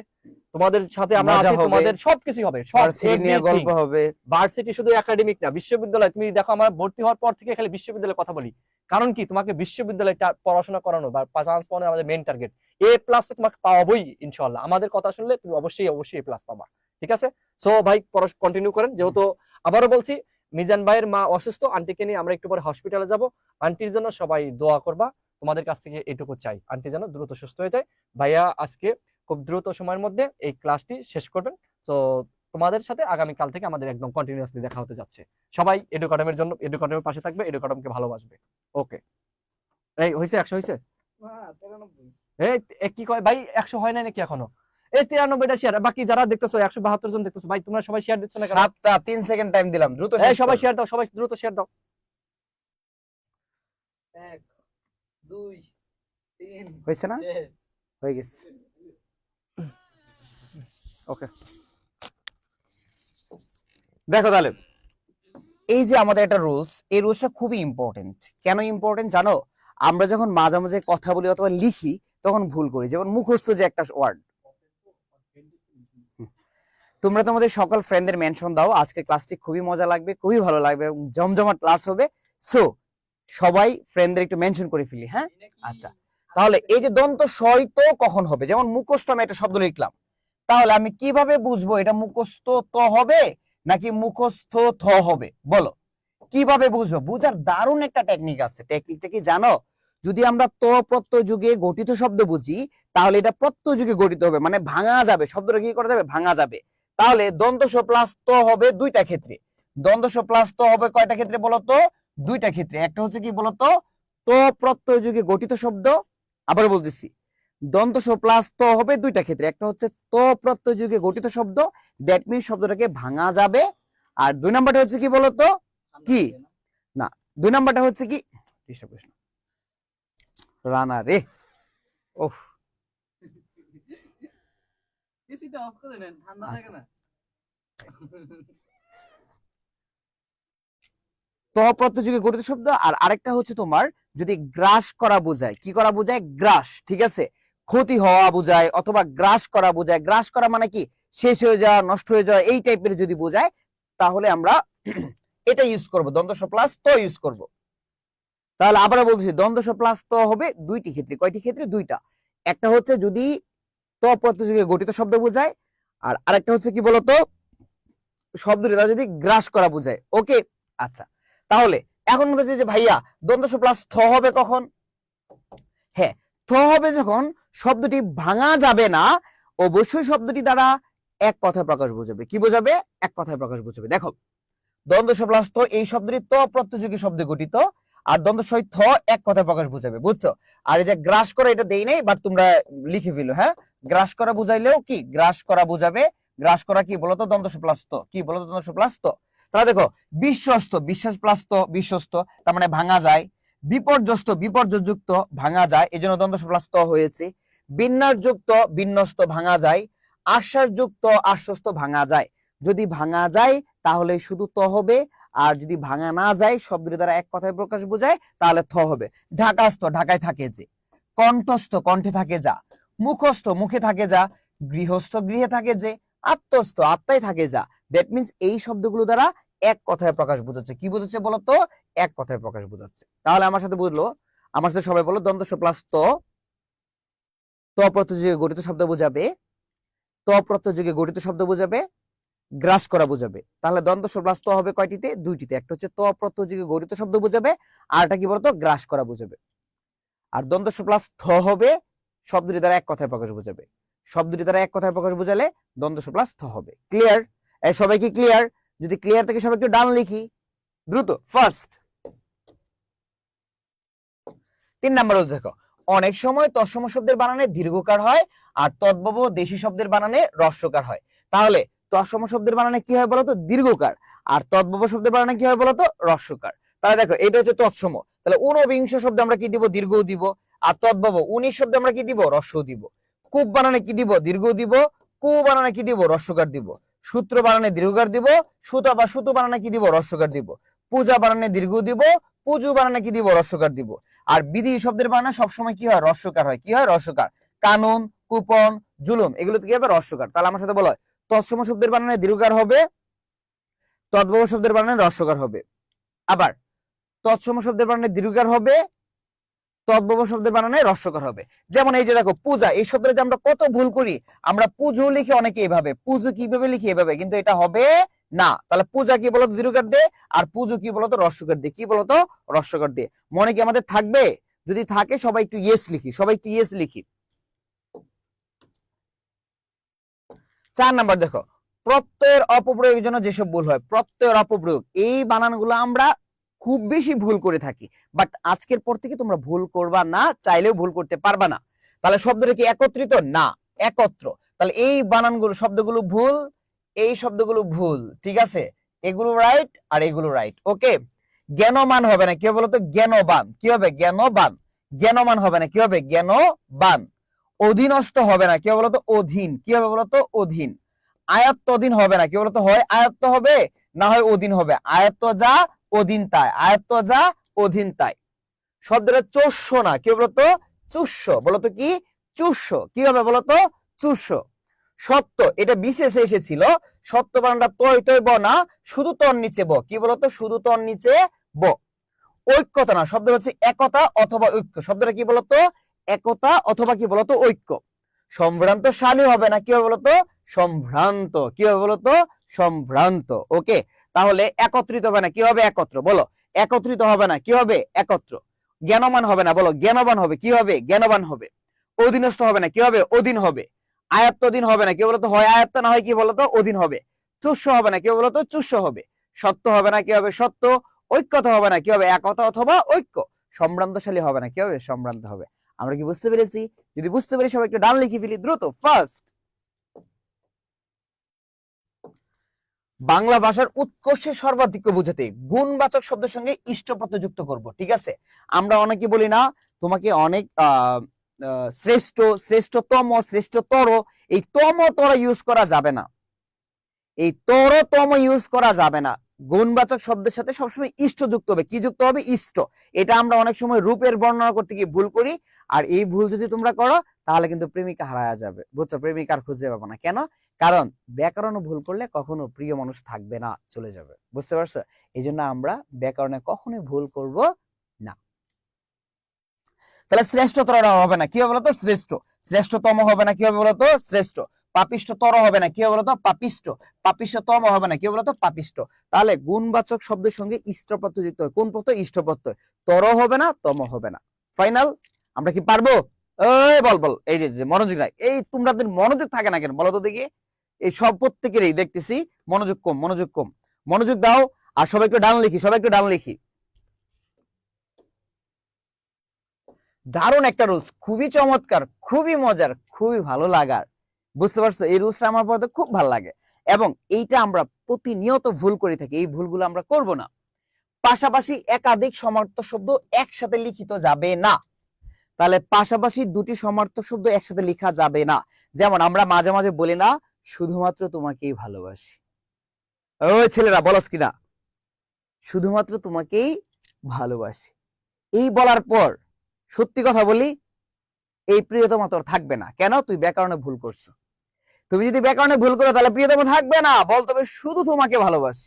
তোমাদের সাথে আমরা মজা আছি, হবে, তোমাদের সবকিছু হবে, সব ভার্সিটি নিয়ে গল্প হবে। ভার্সিটি শুধু একাডেমিক না, বিশ্ববিদ্যালয়। তুমি দেখো আমরা ভর্তি হওয়ার পর থেকে খালি বিশ্ববিদ্যালয়ের কথা বলি, কারণ কি তোমাকে বিশ্ববিদ্যালয়ে পড়াশোনা করানো বা চান্স পাওয়ানো আমাদের মেইন টার্গেট। A+ তোমাকে পাওয়াবই ইনশাআল্লাহ, আমাদের কথা শুনলে তুমি অবশ্যই অবশ্যই A+ পাবা। ঠিক আছে, সো ভাই কন্টিনিউ করেন। যেহেতু আবারও বলছি, মিজান ভাইয়ের মা অসুস্থ, আন্টিকে নিয়ে আমরা একটু পরে হসপিটালে যাব। আন্টির জন্য সবাই দোয়া করবা, তোমাদের কাছ থেকে এটুকু চাই, আন্টি যেন দ্রুত সুস্থ হয়ে যায়। ভাইয়া আজকে খুব দ্রুত সময়ের মধ্যে এই ক্লাসটি শেষ করবেন। তো তোমাদের সাথে আগামী কাল থেকে আমাদের একদম কন্টিনিউয়াসলি দেখা হতে যাচ্ছে। সবাই এডুকেটমের জন্য, এডুকেটমের পাশে থাকবে, এডুকেটমকে ভালোবাসবে। ওকে, এই হইছে 100 হইছে? এই কি কয় ভাই, 100 হয় না নাকি এখনো? এই 93টা শেয়ার, বাকি যারা দেখতেছো 172 জন দেখতেছো, ভাই তোমরা সবাই শেয়ার দিচ্ছ না কেন? 7টা 3 সেকেন্ড টাইম দিলাম, দ্রুত এই সবাই শেয়ার দাও, সবাই দ্রুত শেয়ার দাও। 1 2 3 হইছে না? শেষ। হয়ে গেছে। ওকে, দেখো তাহলে, এই যে আমাদের একটা রুলস, এই রুলসটা খুবই ইম্পর্টেন্ট। কেন ইম্পর্টেন্ট জানো? আমরা যখন মাঝে মাঝে কথা বলি অথবা লিখি তখন ভুল করি, যেমন মুখস্থ যে একটা ওয়ার্ড। তোমরা তোমাদের সকল ফ্রেন্ডদের মেনশন দাও, আজকে ক্লাসটি খুবই মজা লাগবে, খুবই ভালো লাগবে এবং জমজমাট ক্লাস হবে। সো সবাই ফ্রেন্ডদের একটু মেনশন করে ফেলি, হ্যাঁ? আচ্ছা, তাহলে এই যে দন্ত সহিত কখন হবে, যেমন মুখস্থ আমি একটা শব্দ লিখলাম, তাহলে আমি কিভাবে বুঝবো এটা মুখস্থ ত হবে নাকি মুখস্থ থ হবে? বলো কিভাবে বুঝবো? বুঝার দারুণ একটা টেকনিক আছে। টেকনিকটা কি জানো? যদি আমরা ত প্রত্যয় যুগে গঠিত শব্দ বুঝি, তাহলে এটা প্রত্যয় যুগে গঠিত হবে, মানে ভাঙা যাবে, শব্দটা কি করা যাবে? ভাঙা যাবে। তাহলে দন্তস প্লাস ত হবে দুইটা ক্ষেত্রে। দন্তস প্লাস ত হবে কয়টা ক্ষেত্রে বলতো? দুইটা ক্ষেত্রে। একটা হচ্ছে কি বলতো? ত প্রত্যয় যুগে গঠিত শব্দ। আবার বলতেছি, দন্তস প্লাস ত হবে দুইটা ক্ষেত্রে। একটা হচ্ছে ত প্রত্যয় যুগে গঠিত শব্দ, দ্যাট মিনস শব্দটাকে ভাঙা যাবে। আর দুই নাম্বারটা হচ্ছে কি বলতো? কি না, দুই নাম্বারটা হচ্ছে কি, রানা রে, ওফ, এসিটা অফ করে নেন, ঠান্ডা লাগে না? ত প্রত্যয় যুগে গঠিত শব্দ। আর আরেকটা হচ্ছে তোমার যদি গ্রাস করা বোঝায়, কি করা বোঝায়? গ্রাস, ঠিক আছে, ক্ষতি হওয়া বোঝায় অথবা গ্রাস করা বোঝায়। গ্রাস করা মানে কি? শেষ হয়ে যাওয়া, নষ্ট হয়ে যাওয়া, এই টাইপের যদি বোঝায় তাহলে আমরা এটা ইউজ করব, দন্তস প্লাস ত ইউজ করব। তাহলে আবার বলছি, দন্তস প্লাস ত হবে দুইটি ক্ষেত্রে। কয়টি ক্ষেত্রে? দুইটা। একটা হচ্ছে যদি ত প্রত্যয় যুগে গঠিত শব্দ বোঝায়, আর আরেকটা হচ্ছে কি বলতো? শব্দটি দ্বারা যদি গ্রাস করা বোঝায়। ওকে, আচ্ছা, তাহলে এখন মনে হচ্ছে যে ভাইয়া দন্তস প্লাস থ হবে কখন? হ্যাঁ, থ হবে যখন শব্দটি ভাঙা যাবে না, অবশ্যই শব্দটি দ্বারা এক কথায় প্রকাশ বোঝাবে। কি বোঝাবে? এক কথায় প্রকাশ বোঝাবে। দেখো, দন্তস প্লাস থ এই শব্দটি ত প্রত্যয়যোগী শব্দে গঠিত, আর দন্তস থ এক কথায় প্রকাশ বোঝাবে, বুঝছো? আর এই যে গ্রাস করা, এটা দেই নাই, বাট তোমরা লিখে ফেলো। হ্যাঁ, গ্রাস করা বুঝাইলেও কি গ্রাস করা বোঝাবে। গ্রাস করা কি বলতো? দন্তস প্লাস ত। কি বলতো? দন্তস প্লাস ত। তাহলে দেখো, বিশ্বস্ত, বিশ্বাস প্লাস ত, বিশ্বস্ত, তার মানে ভাঙা যায়। বিপর্যস্ত বিপর্যযুক্ত ভাঙা যায়, এই জন্য দ্বন্দ্ব প্লাস ত হয়েছে। বিন্যাসযুক্ত বিন্যস্ত ভাঙা যায়। আশ্বাসযুক্ত আশ্বস্ত ভাঙা যায়। যদি ভাঙা যায় তাহলে শুধু ত হবে, আর যদি ভাঙা না যায় শব্দটি দ্বারা এক কথায় প্রকাশ বোঝায় তাহলে থ হবে। ঢাকাস্থ ঢাকায় থাকে যে। কণ্ঠস্থ কণ্ঠে থাকে যা। মুখস্থ মুখে থাকে যা। গৃহস্থ গৃহে থাকে যে। আত্মস্থ আত্মায় থাকে যা। দ্যাট মিন্স এই শব্দগুলো দ্বারা এক কথায় প্রকাশ বোঝাচ্ছে। কি বোঝাচ্ছে বলতো? এক কথায় প্রকাশ বোঝাচ্ছে। তাহলে আমার সাথে বুঝলো, আমার সাথে সবাই বলো, দ্বন্দ্ব প্লাস ত, ত প্রত্যয়যোগে গঠিত শব্দ বোঝাবে, ত প্রত্যয়যোগে গঠিত শব্দ বোঝাবে, গ্রাস করা বোঝাবে। তাহলে দ্বন্দ্ব প্লাস ত হবে কয়টিতে? দুইটিতে। একটা হচ্ছে ত প্রত্যয়যোগে গঠিত শব্দ বোঝাবে, আর একটা কি বলতো? গ্রাস করা বোঝাবে। আর দ্বন্দ্ব প্লাস থ হবে শব্দটি দ্বারা এক কথায় প্রকাশ বোঝাবে। শব্দটি দ্বারা এক কথায় প্রকাশ বোঝালে দ্বন্দ্ব প্লাস থ হবে। ক্লিয়ার? এই সবাই কি ক্লিয়ার? যদি ক্লিয়ার থেকে সবাই একটু ডান লিখি দ্রুত। ফার্স্ট 3 নাম্বার দেখো, অনেক সময় তৎসম শব্দের বানানে দীর্ঘকার হয় আর তদ্ভব দেশি শব্দের বানানে হ্রস্বকার হয়। তাহলে তৎসম শব্দের বানানে কি হয় বলতো? দীর্ঘকার। আর তদ্ভব শব্দের বানানে কি হয় বলতো? হ্রস্বকার। তাহলে দেখো এটা হচ্ছে তৎসম, তাহলে ঊনবিংশ শব্দে আমরা কি দিব? দীর্ঘ দিব। আর তদ্ভব 19 শব্দে আমরা কি দিব? হ্রস্ব দিব। কূপ বানানে কি দিব? দীর্ঘ দিব। কু বানানে কি দিব? হ্রস্বকার দিব। সূত্র বানানে দীর্ঘকার দিব। সুতা বা সুতো বানানে কি দিব? হ্রস্বকার দিব। পূজা বানানে দীর্ঘ দিব। পুজো বানানে কি দিব? হ্রস্বকার দিব। আর বিধি শব্দের বানানে সবসময় কি হয়? হ্রস্বকার হয়। কি হয়? হ্রস্বকার। কানুন, কুপন, জুলুম এগুলো কি হবে? হ্রস্বকার। তাহলে আমার সাথে বলো, তৎসম শব্দের বানানে দীর্ঘকার হবে, তদ্ভব শব্দের বানানে হ্রস্বকার হবে। আবার তৎসম শব্দের বানানে দীর্ঘকার হবে, তদ্ভব শব্দের বানানে হ্রস্বকার হবে। যেমন এই যে দেখো পূজা, এই শব্দটা যে আমরা কত ভুল করি, আমরা পুজো লিখি অনেকে এভাবে, পুজো কিভাবে লিখি এভাবে, কিন্তু এটা হবে না। তাহলে পূজা কি বলতো? দীর্ঘকার দে। আর পুজো কি বলতো? হ্রস্বকার দে। কি বলতো? হ্রস্বকার দে। মনে কি আমাদের থাকবে? যদি থাকে সবাই একটু ইয়েস লিখি, সবাই একটু ইয়েস লিখি। 4 নাম্বার দেখো, প্রত্যয়ের অপপ্রয়োগের জন্য যেসব ভুল হয়। প্রত্যয়ের অপপ্রয়োগ, এই বানানগুলো আমরা খুব বেশি ভুল করে থাকি, বাট আজকের পর থেকে তোমরা ভুল করবা না, চাইলেও ভুল করতে পারবা না। তাহলে শব্দটা কি একত্রিত? না, একত্র। তাহলে এই বানানগুলো শব্দগুলো ভুল, এই শব্দগুলো ভুল, ঠিক আছে? এগুলো রাইট আর এগুলো রাইট। ওকে, জ্ঞানমান হবে না, কি হবে বলতো? জ্ঞানবান। কি হবে? জ্ঞানবান। জ্ঞানমান হবে না, কি হবে? জ্ঞানবান। অধীনস্থ হবে না, কি হবে বলতো? অধীন। কি হবে বলতো? অধীন। আয়ত্তধীন হবে না, কি বলতো? হয় আয়ত্ত হবে, না হয় অধীন হবে। আয়ত্ত যা অধীন তাই, আয়ত্ত যা অধীন তাই। শব্দটা চোষ্য না, কি বলতো? চুষ্য। বলতো কি? চুষ্য। কি হবে বলতো? চুষ্য। সত্য, এটা বিশেষে এসেছিল। সত্য বানানটা তয় তয় ব না, শুধু তর নিচে ব। কি বলতো? শুধু তর নিচে ব। ঐক্যতা না, শব্দ হচ্ছে একতা অথবা ঐক্য। শব্দটা কি বলতো? একতা অথবা কি বলতো? ঐক্য। সম্ভ্রান্তশালী হবে না, কি হবে বলতো? সম্ভ্রান্ত। কি হবে বলতো? সম্ভ্রান্ত। ওকে, তাহলে একত্রিত হবে না, কি হবে? একত্র। বলো, একত্রিত হবে না, কি হবে? একত্র। জ্ঞানমান হবে না, বলো জ্ঞানবান হবে। কি হবে? জ্ঞানবান হবে। অধীনস্থ হবে না, কি হবে? অধীন হবে। আয়ত্তধীন হবে না, কি বলতো? হয় আয়ত্ত, না হয় কি বলতো? অধীন হবে। চুষ্য হবে না, কি বলতো? চুষ্য হবে। সত্য হবে না, কি হবে? সত্য। ঐক্যতা হবে না, কি হবে? একতা অথবা ঐক্য। সম্ভ্রান্তশালী হবে না, কি হবে? সম্ভ্রান্ত হবে। আমরা কি বুঝতে পেরেছি? যদি বুঝতে পারি সবাই একটু ডান লিখে ফেলি দ্রুত। ফার্স্ট, বাংলা ভাষার উৎকর্ষের সর্বাধিক্য বুঝাতে গুণবাচক শব্দের সঙ্গে ইষ্ট প্রত্যয় যুক্ত করব। ঠিক আছে? আমরা অনেকে বলি না তোমাকে অনেক শ্রেষ্ঠ, শ্রেষ্ঠতম, শ্রেষ্ঠতর, এই তম তর ইউজ করা যাবে না। এই তরতম ইউজ করা যাবে না। গুণবাচক শব্দের সাথে সবসময় ইষ্ট যুক্ত হবে। কি যুক্ত হবে? ইষ্ট। এটা আমরা অনেক সময় রূপের বর্ণনা করতে গিয়ে ভুল করি, আর এই ভুল যদি তোমরা করো তাহলে কিন্তু প্রেমিকা হারায়া যাবে। বুঝছো? প্রেমিকার খুঁজে পাবো না। কেন? কারণ ব্যাকরণ ভুল করলে কখনো প্রিয় মানুষ থাকবে না, চলে যাবে। বুঝতে পারছো? এই জন্য আমরা ব্যাকরণে কখনোই ভুল করব না। তাহলে শ্রেষ্ঠতর হবে না, কি হবে বলতো? শ্রেষ্ঠ। শ্রেষ্ঠতম হবে না, কি হবে বলতো? শ্রেষ্ঠ। পাপিষ্ঠতর হবে না, কি হবে বলতো? পাপিষ্ঠ। পাপিষ্ঠতম হবে না, কি হবে বলতো? পাপিষ্ঠ। তাহলে গুণবাচক শব্দের সঙ্গে ইষ্ট প্রত্যয় যুক্ত হয়। কোন প্রত্যয়? ইষ্ট প্রত্যয়। তর হবে না, তম হবে না। ফাইনাল? আমরা কি পারবো? এই বল বল, এই যে মনোযোগ নাই, এই তোমরাদের মনোযোগ থাকে না কেন বলো তো দেখি? এই সব প্রত্যেকেরই দেখতেছি মনোযোগ কম, মনোযোগ কম। মনোযোগ দাও। আর সবাই একটু ডান লিখি, সবাই একটু ডান লিখি। দারুণ একটা রুলস, খুবই চমৎকার, খুবই মজার, খুবই ভালো লাগার। বুঝতে পারছো? এই রুলসটা আমার পড়তে খুব ভালো লাগে, এবং এইটা আমরা প্রতিনিয়ত ভুল করে থাকি। এই ভুলগুলো আমরা করব না। পাশাপাশি একাধিক সমার্থক শব্দ একসাথে লিখিত যাবে না। তাহলে পাশাপাশি দুটি সমার্থক শব্দ একসাথে লেখা যাবে না। যেমন আমরা মাঝে মাঝে বলি না, শুধুমাত্র তোমাকেই ভালোবাসি। ওই ছেলেরা বলস কিনা, শুধুমাত্র তোমাকেই ভালোবাসি। এই বলার পর সত্যি কথা বলি, এই প্রিয়তমা তোর থাকবে না। কেন? তুই ব্যাকরণে ভুল করছো। তুমি যদি ব্যাকরণে ভুল করো তাহলে প্রিয়তমা থাকবে না। বলতে হবে শুধু তোমাকে ভালোবাসি,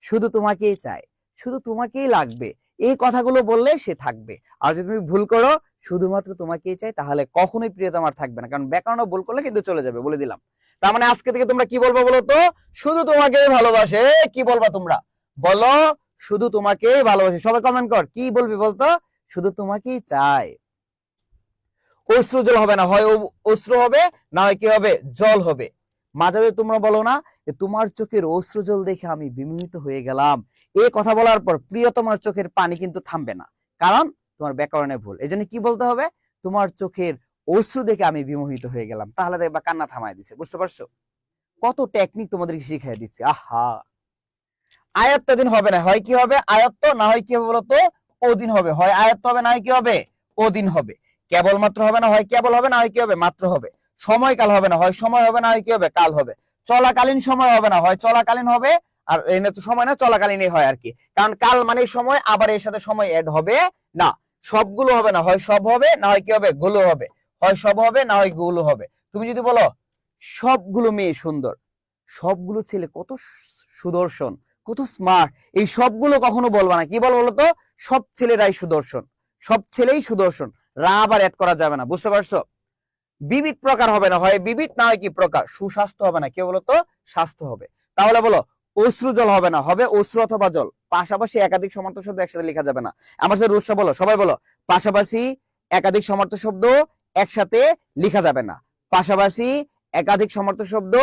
শুধু তোমাকেই চাই, শুধু তোমাকেই লাগবে। এই কথাগুলো বললে সে থাকবে। আর যদি তুমি ভুল করো শুধুমাত্র তোমাকেই চাই, তাহলে কখনোই প্রিয়তমার থাকবে না। কারণ ব্যাকরণে ভুল করলে কিন্তু চলে যাবে, বলে দিলাম। তার মানে আজকে থেকে তোমরা কি বলবো বলো তো? শুধু তোমাকেই ভালোবাসে। কি বলবা তোমরা? বলো শুধু তোমাকেই ভালোবাসে। সবাই কমেন্ট কর, কি বলবি বলতো? শুধু তোমাকেই চাই। অশ্রু জল হবে না, হয় অশ্রু হবে, না হয় কি হবে? জল হবে। মাঝে তোমরা বলো না যে তোমার চোখের অশ্রু জল দেখে আমি বিমোহিত হয়ে গেলাম। এই কথা বলার পর প্রিয়তমার চোখের পানি কিন্তু থামবে না, কারণ তোমার ব্যাকরণে ভুল। এই জন্য কি বলতে হবে? তোমার চোখের অশ্রু দেখে আমি বিমোহিত হয়ে গেলাম। তাহলে দেখবা কান্না থামায় দিছে। বুঝতে পারছো? কত টেকনিক তোমাদেরকে শিখিয়ে দিচ্ছে। আহা, আয়ত্ত দিন হবে না, হয় কি হবে? আয়ত্ত, না হয় কি হবে বলতো? অদিন হবে। হয় আয়ত্ত হবে, না হয় কি হবে? অদিন হবে। কেবলমাত্র হবে না, হয় কেবল হবে, না হয় কি হবে? মাত্র হবে। সময়কাল হবে না, হয় সময় হবে, না হয় কি হবে? কাল হবে। চলাকালীন সময় হবে না, হয় চলাকালীন হবে, আর এনে তো সময় না, চলাকালীনই হয় আর কি। কারণ কাল মানে সময়, আবার এর সাথে সময় এড হবে না। সবগুলো হবে না, হয় সব হবে, না হয় কি হবে? গুলো হবে। হয় সব হবে, না হয় গুলো হবে। তুমি যদি বলো সবগুলো মেয়ে সুন্দর, সবগুলো ছেলে কত সুদর্শন, কত স্মার্ট, এই সবগুলো কখনো বলবা না। কি বলবো তো? সব ছেলেরাই সুদর্শন, সব ছেলেই সুদর্শন। রা আবার অ্যাড করা যাবে না। বুঝতে পারছো? বিবিধ প্রকার হবে না, হয় বিবিধ, না হয় কি প্রকার। সুস্বাস্থ্য হবে না, কি বলতো? স্বাস্থ্য হবে। তাহলে বলো অশ্রু জল হবে না, হবে অশ্রু অথবা জল। পাশাপাশি একাধিক সমার্থক শব্দ একসাথে লেখা যাবে না। আমার সাথে রুৎসা বলো, সবাই বলো, পাশাপাশি একাধিক সমার্থক শব্দ একসাথে লেখা যাবে না। পাশাপাশি একাধিক সমার্থক শব্দ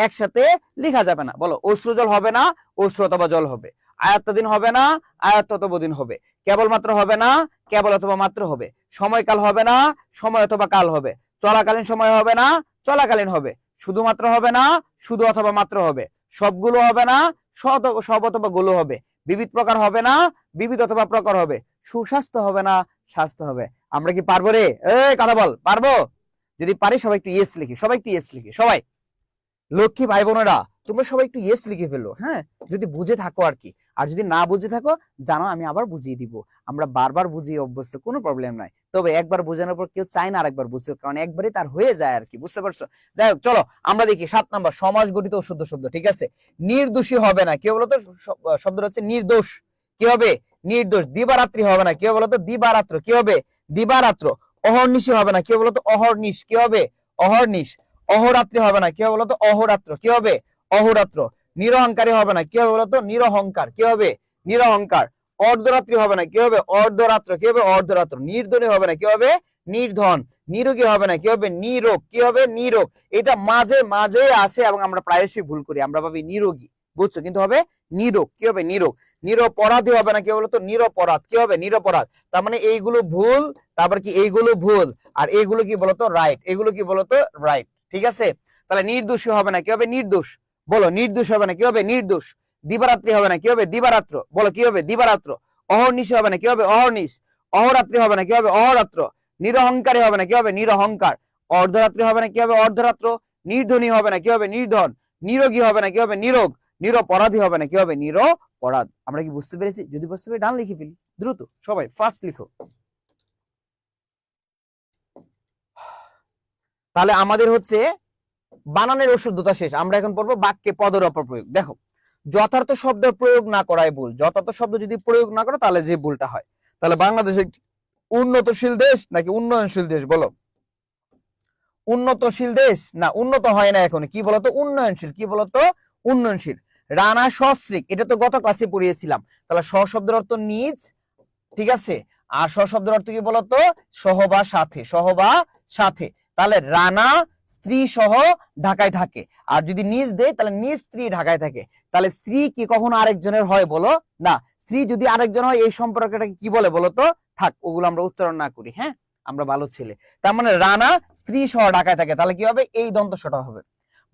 একসাথে লেখা যাবে না। বলো অশ্রু জল হবে না, অশ্রু অথবা জল হবে। আয়াত্তাধীন হবে না, আয়াত্ত অথবা দিন হবে। কেবলমাত্র হবে না, কেবল অথবা মাত্র হবে। সময়কাল হবে না, সময় অথবা কাল হবে। চলাকালীন সময় হবে না, চলাকালীন হবে। শুধুমাত্র হবে না, শুধু অথবা মাত্র হবে। সবগুলো হবে না, সব অথবা গুলো হবে। বিবিধ প্রকার হবে না, বিবিধ অথবা প্রকার হবে। সুস্বাস্থ্য হবে না, স্বাস্থ্য হবে। আমরা কি পারবো রে? কথা বল, পারবো? যদি পারি সবাই একটু ইয়েস লিখি, সবাই একটু ইয়েস লিখি, সবাই। লক্ষ্মী ভাই বোনেরা, তোমরা সবাই একটু ইয়েস লিখে ফেলো, হ্যাঁ, যদি বুঝে থাকো আর কি। আর যদি না বুঝে থাকো জানো, আমি আবার বুঝিয়ে দিব। আমরা বারবার বুঝিয়ে অভ্যস্ত, কোনো প্রবলেম নাই। তবে একবার বোঝানোর পর কেউ চায় না আরেকবার বুঝতে, কারণ একবারই তার হয়ে যায় আর কি। বুঝতে পারছো? যাই হোক, চলো আমরা দেখি 7 নাম্বার, সমাস গঠিত ও শুদ্ধ শব্দ। ঠিক আছে, নির্দোষী হবে না, কি বলতো? শব্দটা হচ্ছে নির্দোষ। কি হবে? নির্দোষ। দিবারাত্রি হবে না, কি বলতো? দিবারাত্র। কি হবে? দিবারাত্র। অহর্নিশি হবে না, কি বলতো? অহর্নিশ। কি হবে? অহর্নিশ। অহরাত্রি হবে না, কি হবে বলতো? অহরাত্র। কি হবে? অহরাত্র। নিরহংকারী হবে না, কি হবে বলতো? নিরহংকার। কি হবে? নিরহংকার। অর্ধরাত্রি হবে না, কি হবে? অর্ধরাত্র। কি হবে? অর্ধরাত্র। নির্ধনী হবে না, কি হবে? নির্ধন। নিরোগী হবে না, কি হবে? নিরোগ। কি হবে? নিরোগ। এটা মাঝে মাঝে আসে এবং আমরা প্রায়শই ভুল করি, আমরা ভাবি নিরোগী, বুঝছো? কিন্তু হবে নিরোগ। কি হবে? নিরোগ। নিরপরাধী হবে না, কি বলতো? নিরপরাধ। কি হবে? নিরপরাধ। তার মানে এইগুলো ভুল, তারপর কি এইগুলো ভুল, আর এইগুলো কি বলতো? রাইট। এগুলো কি বলতো? রাইট। ঠিক আছে, তাহলে নির্দোষী হবে না, কি হবে? নির্দোষ। বলো নির্দোষ হবে না, কি হবে? নির্দোষ। দিবারাত্রি হবে না, কি হবে? দিবারাত্র। বলো কি হবে? দিবারাত্র। অহর্নিশি হবে না, কি হবে? অহর্নিশ। অহরাত্রি হবে না, কি হবে? অহরাত্র। নিরহংকারী হবে না, কি হবে? নিরহংকার। অর্ধরাত্রি হবে না, কি হবে? অর্ধরাত্র। নির্ধনী হবে না, কি হবে? নির্ধন। নিরোগী হবে না, কি হবে? নিরোগ। নিরপরাধী হবে না, কি হবে? নিরপরাধ। আমরা কি বুঝতে পেরেছি? যদি বুঝতে পারি ডান লিখে ফেলি দ্রুত, সবাই ফার্স্ট লিখো। তাহলে আমাদের হচ্ছে বানানের অশুদ্ধতা শেষ। আমরা এখন পড়বো বাক্যে পদের অপপ্রয়োগ। দেখো, যথার্থ শব্দ প্রয়োগ না করাই ভুল। যথার্থ শব্দ যদি প্রয়োগ না করো তাহলে যে ভুলটা হয়। তাহলে বাংলাদেশ একটি উন্নতশীল দেশ নাকি উন্নয়নশীল দেশ? বলো। উন্নতশীল দেশ না, উন্নত হয় না এখন। কি বলতো? উন্নয়নশীল। কি বলতো? উন্নয়নশীল। রানা সস্ত্রীক, এটা তো গত ক্লাসে পড়িয়েছিলাম। তাহলে স শব্দের অর্থ নিজ, ঠিক আছে। আর স শব্দের অর্থ কি বলতো? সহ বা সাথে, সহ বা সাথে। তাহলে রানা স্ত্রী সহ ঢাকায় থাকে। আর যদি নিজ দেয় তাহলে নিজ স্ত্রী ঢাকায় থাকে। তাহলে স্ত্রী কি কখনো আরেকজনের হয়? বলো না। স্ত্রী যদি আরেকজন হয় এই সম্পর্কটাকে কি বলে বলতো? থাক, ওগুলো আমরা উচ্চারণ না করি, হ্যাঁ, আমরা ভালো ছেলে। তার মানে রানা স্ত্রী সহ ঢাকায় থাকে, তাহলে কি হবে? এই দন্ত সটা হবে।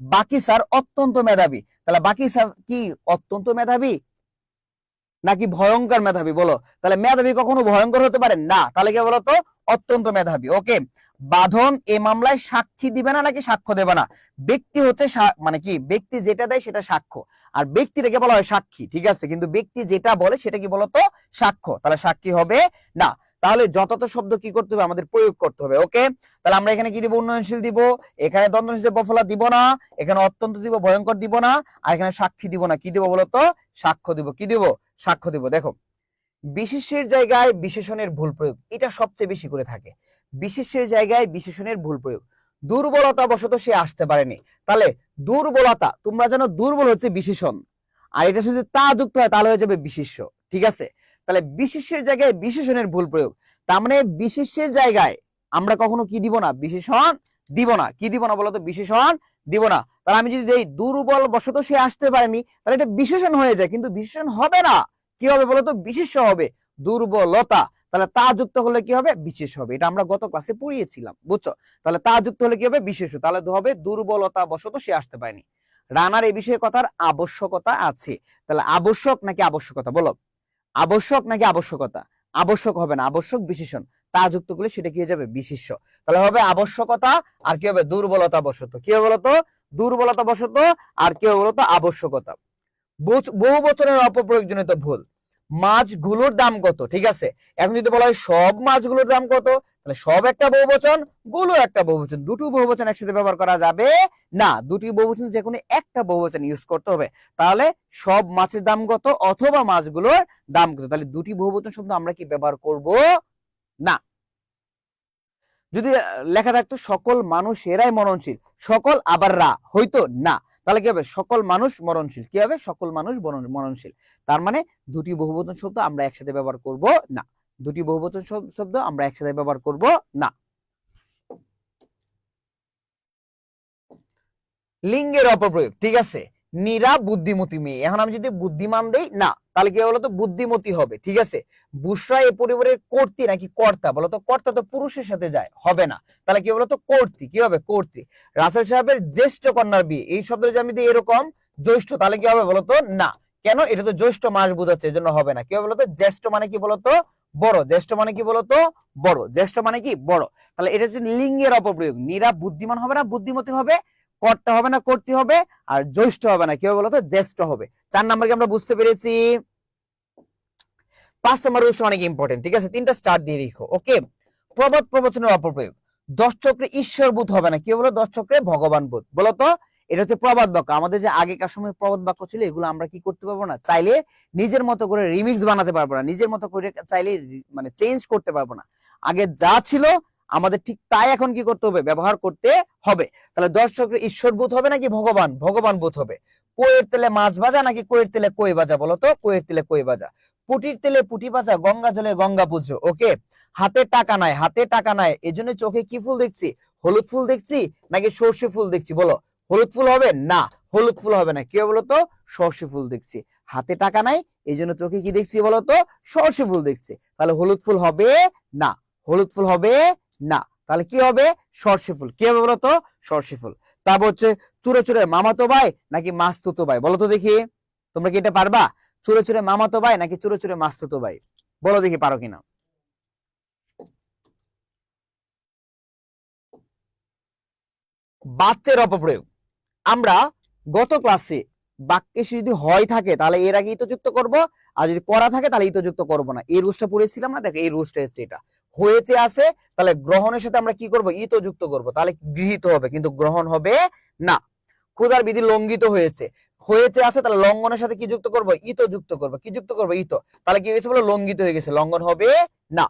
বাকি স্যার অত্যন্ত মেধাবী, তাহলে বাকি স্যার কি অত্যন্ত মেধাবী? নাকি ভয়ঙ্কর মেধাবী? বলো। তাহলে মেধাবী কখনো ভয়ঙ্কর হতে পারে না, তাহলে কি বলতো? অত্যন্ত মেধাবী। ওকে, বাঁধন এই মামলায় সাক্ষী দিবে না নাকি সাক্ষ্য দেবে না? ব্যক্তি হচ্ছে মানে কি, ব্যক্তি যেটা দেয় সেটা সাক্ষ্য, আর ব্যক্তিটাকে বলা হয় সাক্ষী, ঠিক আছে? কিন্তু ব্যক্তি যেটা বলে সেটা কি বলতো? সাক্ষ্য। তাহলে সাক্ষী হবে না। তাহলে যথাযথ শব্দ কি করতে হবে? আমাদের প্রয়োগ করতে হবে। ওকে, তাহলে আমরা এখানে কি দিব? উন্নয়নশীল দিব, এখানে দ্বন্দ্বনিষেধ বফলা দিব না, এখানে অত্যন্ত দিব, ভয়ঙ্কর দিব না, আর এখানে সাক্ষী দিব না। কি দিব বলতো? সাক্ষ্য দিব। কি দিব? সাক্ষ্য দিব। দেখো, বিশেষের জায়গায় বিশেষণের ভুল প্রয়োগ, এটা সবচেয়ে বেশি করে থাকে। বিশেষের জায়গায় বিশেষণের ভুল প্রয়োগ, দুর্বলতা বশত সে আসতে পারেনি। তাহলে দুর্বলতা, তোমরা জানো দুর্বল হচ্ছে বিশেষণ, আর এটা যদি তা যুক্ত হয় তাহলে হয়ে যাবে বিশেষ্য, ঠিক আছে? তাহলে বিশেষের জায়গায় বিশেষণের ভুল প্রয়োগ, তার মানে বিশেষের জায়গায় আমরা কখনো কি দিব না? বিশেষণ দিব না। কি দিব না বলতো? বিশেষণ দিব না। তাহলে আমি যদি দেই দুর্বল বশত সে আসতে পারেনি, তাহলে এটা বিশেষণ হয়ে যায়, কিন্তু বিশেষণ হবে না। কি হবে বলতো? বিশেষ্য হবে। দুর্বলতা, তাহলে তা যুক্ত হলে কি হবে? বিশেষ হবে। এটা আমরা গত ক্লাসে পড়িয়েছিলাম, বুঝছো? তাহলে তা যুক্ত হলে কি হবে? বিশেষ্য। তাহলে হবে দুর্বলতা বশত সে আসতে পারেনি। রানার এই বিষয়ে কথার আবশ্যকতা আছে। তাহলে আবশ্যক নাকি আবশ্যকতা? বলো, আবশ্যক নাকি আবশ্যকতা? আবশ্যক হবে না, আবশ্যক বিশেষণ, তা যুক্ত করলে সেটা কি হয়ে যাবে? বিশেষ্য। তাহলে হবে আবশ্যকতা, আর কি হবে? দুর্বলতা বশত। কি হবে বলতো? দুর্বলতা বশত, আর কি হবে বলতো? আবশ্যকতা। বহু বচনের অপপ্রয়োগজনিত ভুল, মাছগুলোর দাম কত? ঠিক আছে, এখন যদি বলা হয় সব মাছগুলোর দাম কত, তাহলে সব একটা বহুবচন, গুলো একটা বহুবচন, দুটো বহুবচন একসাথে ব্যবহার করা যাবে না। দুটি বহুবচন যে কোনো একটা বহুবচন ইউজ করতে হবে। তাহলে সব মাছের দাম কত অথবা মাছগুলোর দাম কত, তাহলে দুটি বহুবচন শব্দ আমরা কি ব্যবহার করব না। যদি লেখা থাকতো সকল মানুষেরাই মরণশীল, সকল আবার রা হইতো না, তাহলে কি হবে? সকল মানুষ মরণশীল। কি হবে? সকল মানুষ মরণশীল। তার মানে দুটি বহুবচন শব্দ আমরা একসাথে ব্যবহার করব না। দুটি বহুবচন শব্দ আমরা একসাথে ব্যবহার করব না। লিঙ্গের অপপ্রয়োগ, ঠিক আছে? নীরা বুদ্ধিমতী মেয়ে, এখন আমি যদি বুদ্ধিমান দেই না, তাহলে কি বলতো? বুদ্ধিমতী হবে, ঠিক আছে? বুশরা এ পরিবারের কর্ত্রী নাকি কর্তা? বলতো কর্তা তো পুরুষের সাথে যায়, হবে না। তাহলে কি বলতো? কর্ত্রী। কি হবে? কর্ত্রী। রাসেল সাহেবের জ্যেষ্ঠ কন্যার বিয়ে, এই শব্দটা যদি আমি দিই এরকম জ্যৈষ্ঠ, তাহলে কি হবে বলতো? না। কেন? এটা তো জ্যৈষ্ঠ মাস বোঝাচ্ছে, এজন্য হবে না। কি হবে বলতো? জ্যেষ্ঠ মানে কি বলতো? বড়। জ্যেষ্ঠ মানে কি বলতো? বড়। জ্যেষ্ঠ মানে কি? বড়। তাহলে এটা হচ্ছে লিঙ্গের অপপ্রয়োগ। নীরা বুদ্ধিমান হবে না বুদ্ধিমতী হবে, কর্তা হবে না কর্ত্রী হবে, আর জ্যৈষ্ঠ হবে না। কি হবে বলতো? জ্যেষ্ঠ হবে। 4 নাম্বারকে আমরা বুঝতে পেরেছি। 5 নাম্বার রুলস অনেক ইম্পর্টেন্ট, ঠিক আছে? 3টা স্টার দিয়ে রেখো। ওকে, প্রবাদ প্রবচনের অপপ্রয়োগ, 10 চক্রে ঈশ্বরবোধ হবে না। কি বলো? 10 চক্রে ভগবান বোধ। বলতো এটা হচ্ছে প্রবাদ বাক্য। আমাদের যে আগেকার সময় প্রবাদ বাক্য ছিল, এগুলো আমরা কি করতে পারবো না? চাইলে নিজের মতো করে রিমিক্স বানাতে পারবো না, নিজের মতো করে চাইলে মানে চেঞ্জ করতে পারবো না। আগে যা ছিল আমাদের ঠিক তাই এখন কি করতে হবে? ব্যবহার করতে হবে। তাহলে 10 চক্রে ঈশ্বরবোধ হবে নাকি ভগবান বোধ হবে? কোয়ের তেলে মাছ ভাজা নাকি কোয়ের তেলে কই ভাজা? বলতো কোয়ের তেলে কই ভাজা। পুটির তেলে পুটি ভাজা, গঙ্গা জলে গঙ্গা পুজো। ওকে, হাতে টাকা নাই, হাতে টাকা নাই, এজন্য চোখে কি ফুল দেখছি? হলুদ ফুল দেখছি নাকি সর্ষে ফুল দেখছি? বলো, হলুদ ফুল হবে না, হলুদ ফুল হবে না। কি হবে বলতো? সর্ষে ফুল দেখছি। হাতে টাকা নাই, এই জন্য চোখে কি দেখছি বলতো? সর্ষে ফুল দেখছি। তাহলে হলুদ ফুল হবে না, হলুদ ফুল হবে না। তাহলে কি হবে? সর্ষে ফুল। কি হবে বলতো? সর্ষে ফুল। তারপর হচ্ছে চুরে চুরে মামাতো ভাই নাকি মাস্তুতো ভাই? বলো তো দেখি, তোমরা কি এটা পারবা? চুরে চুরে মামাতো ভাই নাকি চুরে চুরে মাস্তুতো ভাই? বলো দেখি পারো কিনা। বাচ্চের অপপ্রয়োগ, আমরা গত ক্লাসে বাক্যে যদি হয় থাকে তাহলে এর আগে ইতো যুক্ত করব, আর যদি করা থাকে তাহলে ইতো যুক্ত করব না। এই রুলসটা পড়েছিলাম না? দেখো এই রুলসটা হচ্ছে এটা। হয়েছে আছে, তাহলে গ্রহণের সাথে আমরা কি করব? ইতো যুক্ত করব, তাহলে গৃহীত হবে, কিন্তু গ্রহণ হবে না। ক্ষুধার বিধি লঙ্ঘিত হয়েছে, হয়েছে আছে, তাহলে লঙ্ঘনের সাথে কি যুক্ত করব? ইতো যুক্ত করব। কি যুক্ত করব? ইতো। তাহলে কি হয়েছে বলো? লঙ্ঘিত হয়ে গেছে, লঙ্ঘন হবে না।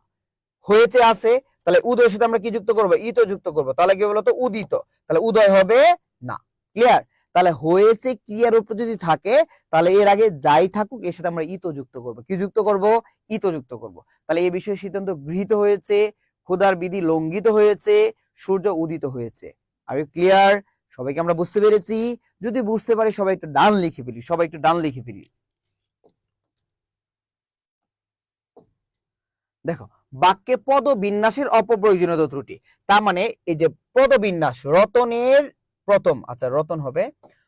হয়েছে আছে, তাহলে উদয়ের সাথে আমরা কি যুক্ত করব? ইতো যুক্ত করব, তাহলে কি বলতো? উদিত। তাহলে উদয় হবে না। ক্লিয়ার? তাহলে হয়েছে ক্রিয়ার উপর যদি থাকে, তাহলে এর আগে যাই থাকুক এর সাথে আমরা ইতো যুক্ত করব। কি যুক্ত করব? ইতো যুক্ত করব। তাহলে এই বিষয়ে সিদ্ধান্ত গৃহীত হয়েছে, ক্ষুধার বিধি লঙ্ঘিত হয়েছে, সূর্য উদিত হয়েছে। আর ক্লিয়ার? সবাইকে আমরা বুঝতে পেরেছি? যদি বুঝতে পারি সবাই একটু ডান লিখে ফেলি, সবাই একটু ডান লিখে ফেলি। দেখো, বাক্যে পদবিন্যাসের অপপ্রয়োজনীয়তা ত্রুটি, তার মানে এই যে পদবিন্যাস, রতনের প্রথম, আচ্ছা রতন হবে,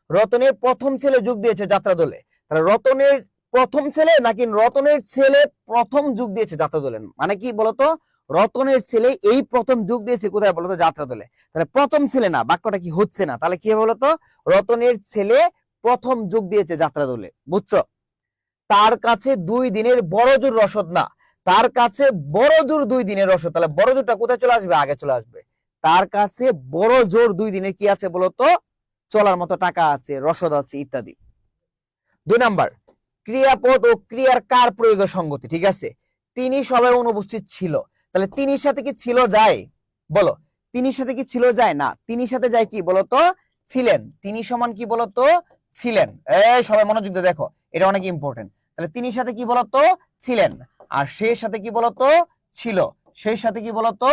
রতনের প্রথম ছেলে যোগ দিয়েছে যাত্রা দলে, তাহলে রতনের প্রথম ছেলে নাকি রতনের ছেলে প্রথম যোগ দিয়েছে যাত্রা দলে? মানে কি বলতো, রতনের ছেলে এই প্রথম যোগ দিয়েছে কোথায় বলতো, যাত্রা দলে। তাহলে প্রথম ছেলে না, বাক্যটা কি হচ্ছে না, তাহলে কি হবে বলতো, রতনের ছেলে প্রথম যোগ দিয়েছে যাত্রা দলে, বুঝছো? তার কাছে 2 দিনের বড় জোর রসদ না, তার কাছে বড় জোর 2 দিনের রসদ, তাহলে বড় জোরটা কোথায় চলে আসবে, আগে চলে আসবে। তার কাছে বড় জোর 2 দিনের কি আছে বলতো, চলার মতো টাকা আছে, রসদ আছে ইত্যাদি। 2 নাম্বার, ক্রিয়াপদ ও ক্রিয়ার কার প্রয়োগের সঙ্গতি, ঠিক আছে। তিনি সবাই অনুপস্থিত ছিল, তাহলে তিনির সাথে কি ছিল যায়, বলো, তিনির সাথে কি ছিল যায় না, তিনির সাথে যায় কি বলতো, ছিলেন। তিনি সমান কি বলতো, ছিলেন। এই সবাই মনোযোগ দিয়ে দেখো, এটা অনেক ইম্পর্টেন্ট। তাহলে তিনির সাথে কি বলতো, ছিলেন। আর সেই সাথে কি বলতো, ছিল। সেই সাথে কি বলতো,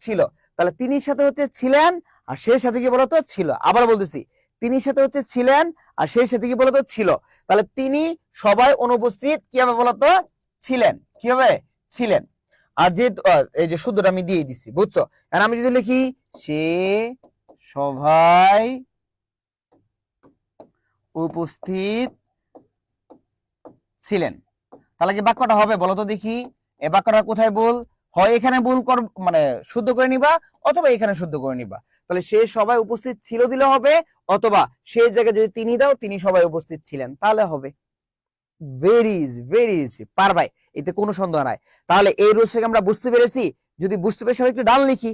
ছিল। তাহলে তিনির সাথে হচ্ছে ছিলেন, আর সেই সাথে কি বলতো, ছিল। আবার বলতেছি, তিনির সাথে হচ্ছে ছিলেন, আর সেই সাথে কি বলতো, ছিল। তাহলে তিনি সবাই অনুপস্থিত কি হবে বলতো, ছিলেন। কি হবে, ছিলেন। আর যে এই যে শুদ্ধটা আমি দিয়ে দিছি, বুঝছো? আর আমি যদি লিখি সে সবাই উপস্থিত ছিলেন, তাহলে কি বাক্যটা হবে বলো তো দেখি। এই বাক্যটা কোথায় ভুল হয়, এখানে ভুল কর, মানে শুদ্ধ করে নিবা, অথবা এখানে শুদ্ধ করে নিবা। তাহলে সে সবাই উপস্থিত ছিল দিলে হবে, অথবা সেই জায়গায় যদি তিনি দাও, তিনি সবাই উপস্থিত ছিলেন, তাহলে হবে। ভেরি ইজি, পারবাই, এতে কোনো সন্দেহ নাই। তাহলে এই রুলস থেকে আমরা বুঝতে পেরেছি। যদি বুঝতে পেরে সবাই একটু ডান লিখি।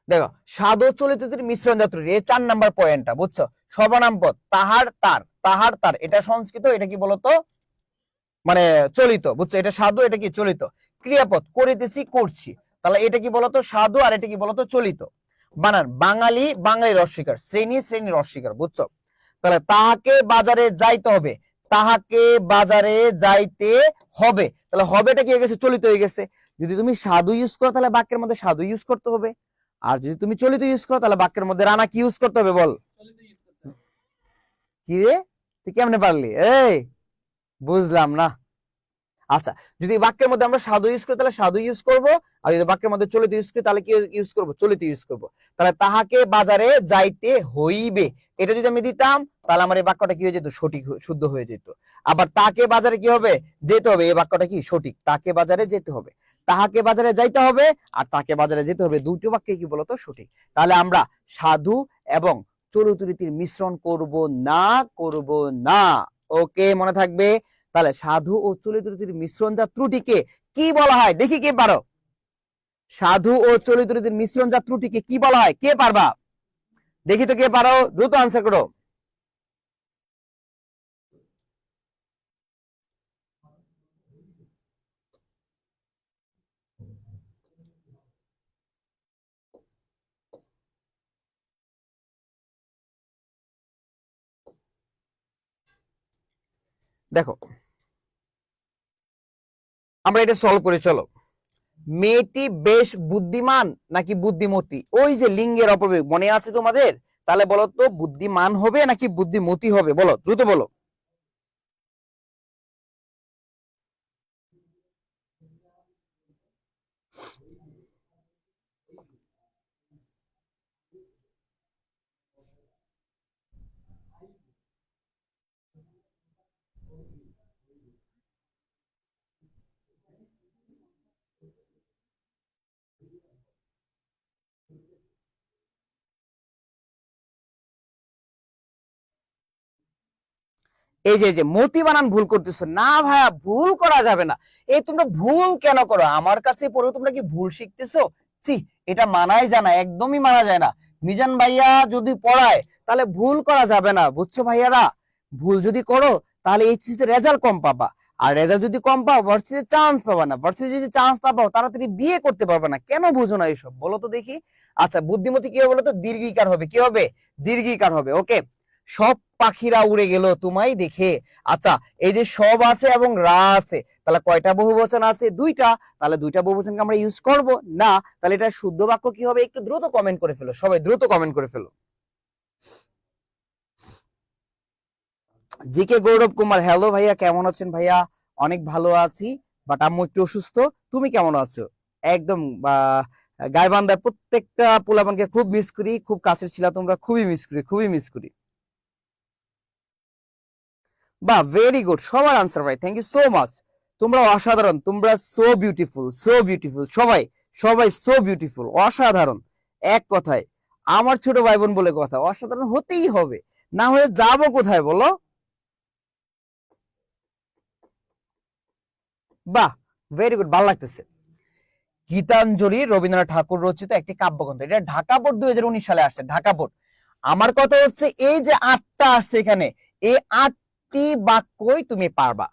দেখো, সাধু চলিতের মিশ্রণ যাত্রী, এই 4 নাম্বার পয়েন্টটা, বুঝছো? সর্বনাম পদ তাহার তার, তাহার তার, এটা সংস্কৃত, এটা কি বলতো, মানে চলিত, বুঝছো? এটা সাধু, এটা কি চলিত। ক্রিয়াপদ করিতেছি, করছি, তাহলে এটা কি বলতো, সাধু, আর এটা কি বলতো, চলিত। বানান বাঙালি, বাঙালির অস্বীকার, শ্রেণী, শ্রেণীর অস্বীকার, বুঝছো? তাহলে তাহাকে বাজারে যাইতে হবে, তাহাকে বাজারে যাইতে হবে, তাহলে হবেটা কি হয়ে গেছে, চলিত হয়ে গেছে। যদি তুমি সাধু ইউজ করো, তাহলে বাক্যের মধ্যে সাধু ইউজ করতে হবে। আর যদি তুমি চলিত ইউজ করো, তাহলে বাক্যের মধ্যে রানা কি ইউজ করতে হবে, বল। চলিত ইউজ করতে হবে। কি রে, তুই কেমনে পারলি, এই বুঝলাম না। আচ্ছা, যদি বাক্যের মধ্যে আমরা সাধু ইউজ করি, তাহলে সাধু ইউজ করব। আর যদি বাক্যের মধ্যে চলিত ইউজ করি, তাহলে কি ইউজ করব, চলিত ইউজ করব। তাহলে তাহাকে বাজারে যাইতে হইবে, এটা যদি আমি দিতাম, তাহলে আমার এই বাক্যটা কি হয়ে যেত, সঠিক, শুদ্ধ হয়ে যেত। আবার তাকে বাজারে কি হবে, যেতে হবে, এই বাক্যটা কি সঠিক, তাকে বাজারে যেতে হবে। তাহাকে বাজারে যাইতে হবে, আর তাকে বাজারে যেতে হবে, দুটো বাক্যে কি বলতো, সঠিক। তাহলে আমরা সাধু এবং চলিত রীতির মিশ্রণ করব না, করব না। ওকে, মনে থাকবে। তাহলে সাধু ও চলিত রীতির মিশ্রণ যা ত্রুটিকে কি বলা হয়, দেখি কে পারো। সাধু ও চলিত রীতির মিশ্রণ যা ত্রুটিকে কি বলা হয়, কে পারবা, দেখি তো কে পারো, দ্রুত আনসার করো। দেখো, আমরা এটা সলভ করে চলো। মেয়েটি বেশ বুদ্ধিমান নাকি বুদ্ধিমতী, ওই যে লিঙ্গের অপব্যয় মনে আছে তোমাদের, তাহলে বলো তো বুদ্ধিমান হবে নাকি বুদ্ধিমতী হবে, বলো, দ্রুত বলো। এই যে মতি বানান ভুল করতেছো না ভাইয়া, ভুল করা যাবে না। এই তোমরা ভুল কেন করো, আমার কাছে পড়ে তোমরা কি ভুল শিখতেছো? ছি, এটা মানাই যায় না, একদমই মানা যায় না। মিজান ভাইয়া যদি পড়ায়, তাহলে ভুল করা যাবে না, বুঝছো ভাইয়ারা? ভুল যদি করো, তাহলে এইচএসসি তে রেজাল্ট কম পাবা। আর রেজাল্ট যদি কম পাও, ভার্সিটিতে চান্স পাবা না। ভার্সিটি যদি চান্স না পাও, তাড়াতাড়ি বিয়ে করতে পারবে না। কেন বুঝো না এইসব, বলো তো দেখি। আচ্ছা, বুদ্ধিমতী কি হবে বলো তো, দীর্ঘিকার হবে, কি হবে, দীর্ঘিকার হবে। ওকে, সব পাখিরা উড়ে গেল তোমায় দেখে। আচ্ছা, এই যে সব আছে এবং রা আছে, তাহলে কয়টা বহুবচন আছে, 2টা। তাহলে 2টা বহুবচনকে আমরা ইউজ করব না, তাহলে এটা শুদ্ধ বাক্য কি হবে, একটু দ্রুত কমেন্ট করে ফেলো, সবাই দ্রুত কমেন্ট করে ফেলো। জিকে গৌরব কুমার, হ্যালো ভাইয়া, কেমন আছেন ভাইয়া? অনেক ভালো আছি, বাট আম্মু একটু অসুস্থ। তুমি কেমন আছো? একদম গাইবান্ধার প্রত্যেকটা পোলাপানকে খুব মিস করি, খুব কাছের ছিল তোমরা, খুবই মিস করি, খুবই মিস করি। বাহ, ভেরি গুড, সবার আনসার ভাই, থ্যাংক ইউ সো মাচ। তোমরা অসাধারণ, তোমরা সো বিউটিফুল, সো বিউটিফুল, সবাই সবাই সো বিউটিফুল, অসাধারণ। এক কথায় আমার ছোট ভাই বোন বলে কথা, অসাধারণ হতেই হবে, না হয়ে যাবো কোথায় বলো? বাহ, ভেরি গুড, ভালো লাগতেছে। গীতাঞ্জলি রবীন্দ্রনাথ ঠাকুর রচিত একটি কাব্যগ্রন্থ, এটা ঢাকা বোর্ড 2019 সালে আসছে, ঢাকা বোর্ড। আমার কথা হচ্ছে এই যে 8টা আসছে এখানে, এই 8টি বাক্যই তুমি পারবা,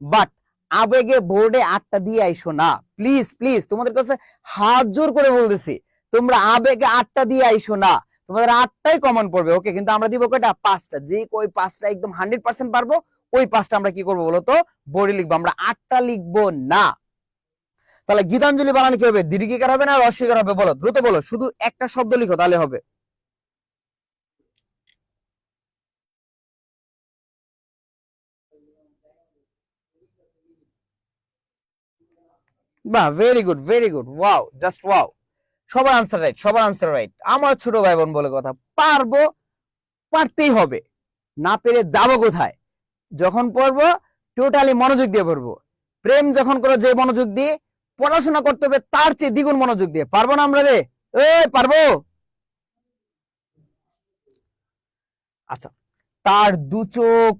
বাট আবেগে বোর্ডে 8টা দিয়ে আইসো না, প্লিজ প্লিজ, তোমাদের কাছে হাত জোর করে বলতেছি, তোমরা আবেগে 8টা দিয়ে আইসো না, তোমাদের 8টাই কমন পড়বে, ওকে? কিন্তু আমরা দিব কয়টা? 5টা, যে ওই 5টা একদম 100% পারবো, ওই 5টা আমরা কি করবো বলতো? বোর্ডে লিখবো, আমরা 8টা লিখবো না। তাহলে গীতাঞ্জলি বানান কি হবে? দীর্ঘিকার হবে না রস্বইকার হবে? বলো, দ্রুত বলো, শুধু একটা শব্দ লিখো তাহলে হবে। বাহ, very good, very good, wow, just wow, সবার আনসার রাইট, সবার আনসার রাইট। আমার ছোট ভাই বোন বলে কথা, পারবো, পারতেই হবে, না পেরে যাবো কোথায়? যখন পড়বো টোটালি মনোযোগ দিয়ে পড়বো, প্রেম যখন করো যে মনোযোগ দিয়ে পড়াশোনা করতে হবে তার চেয়ে দ্বিগুণ মনোযোগ দিয়ে, পারবো না আমরা রে? পারবো। আচ্ছা, তার দু চোখ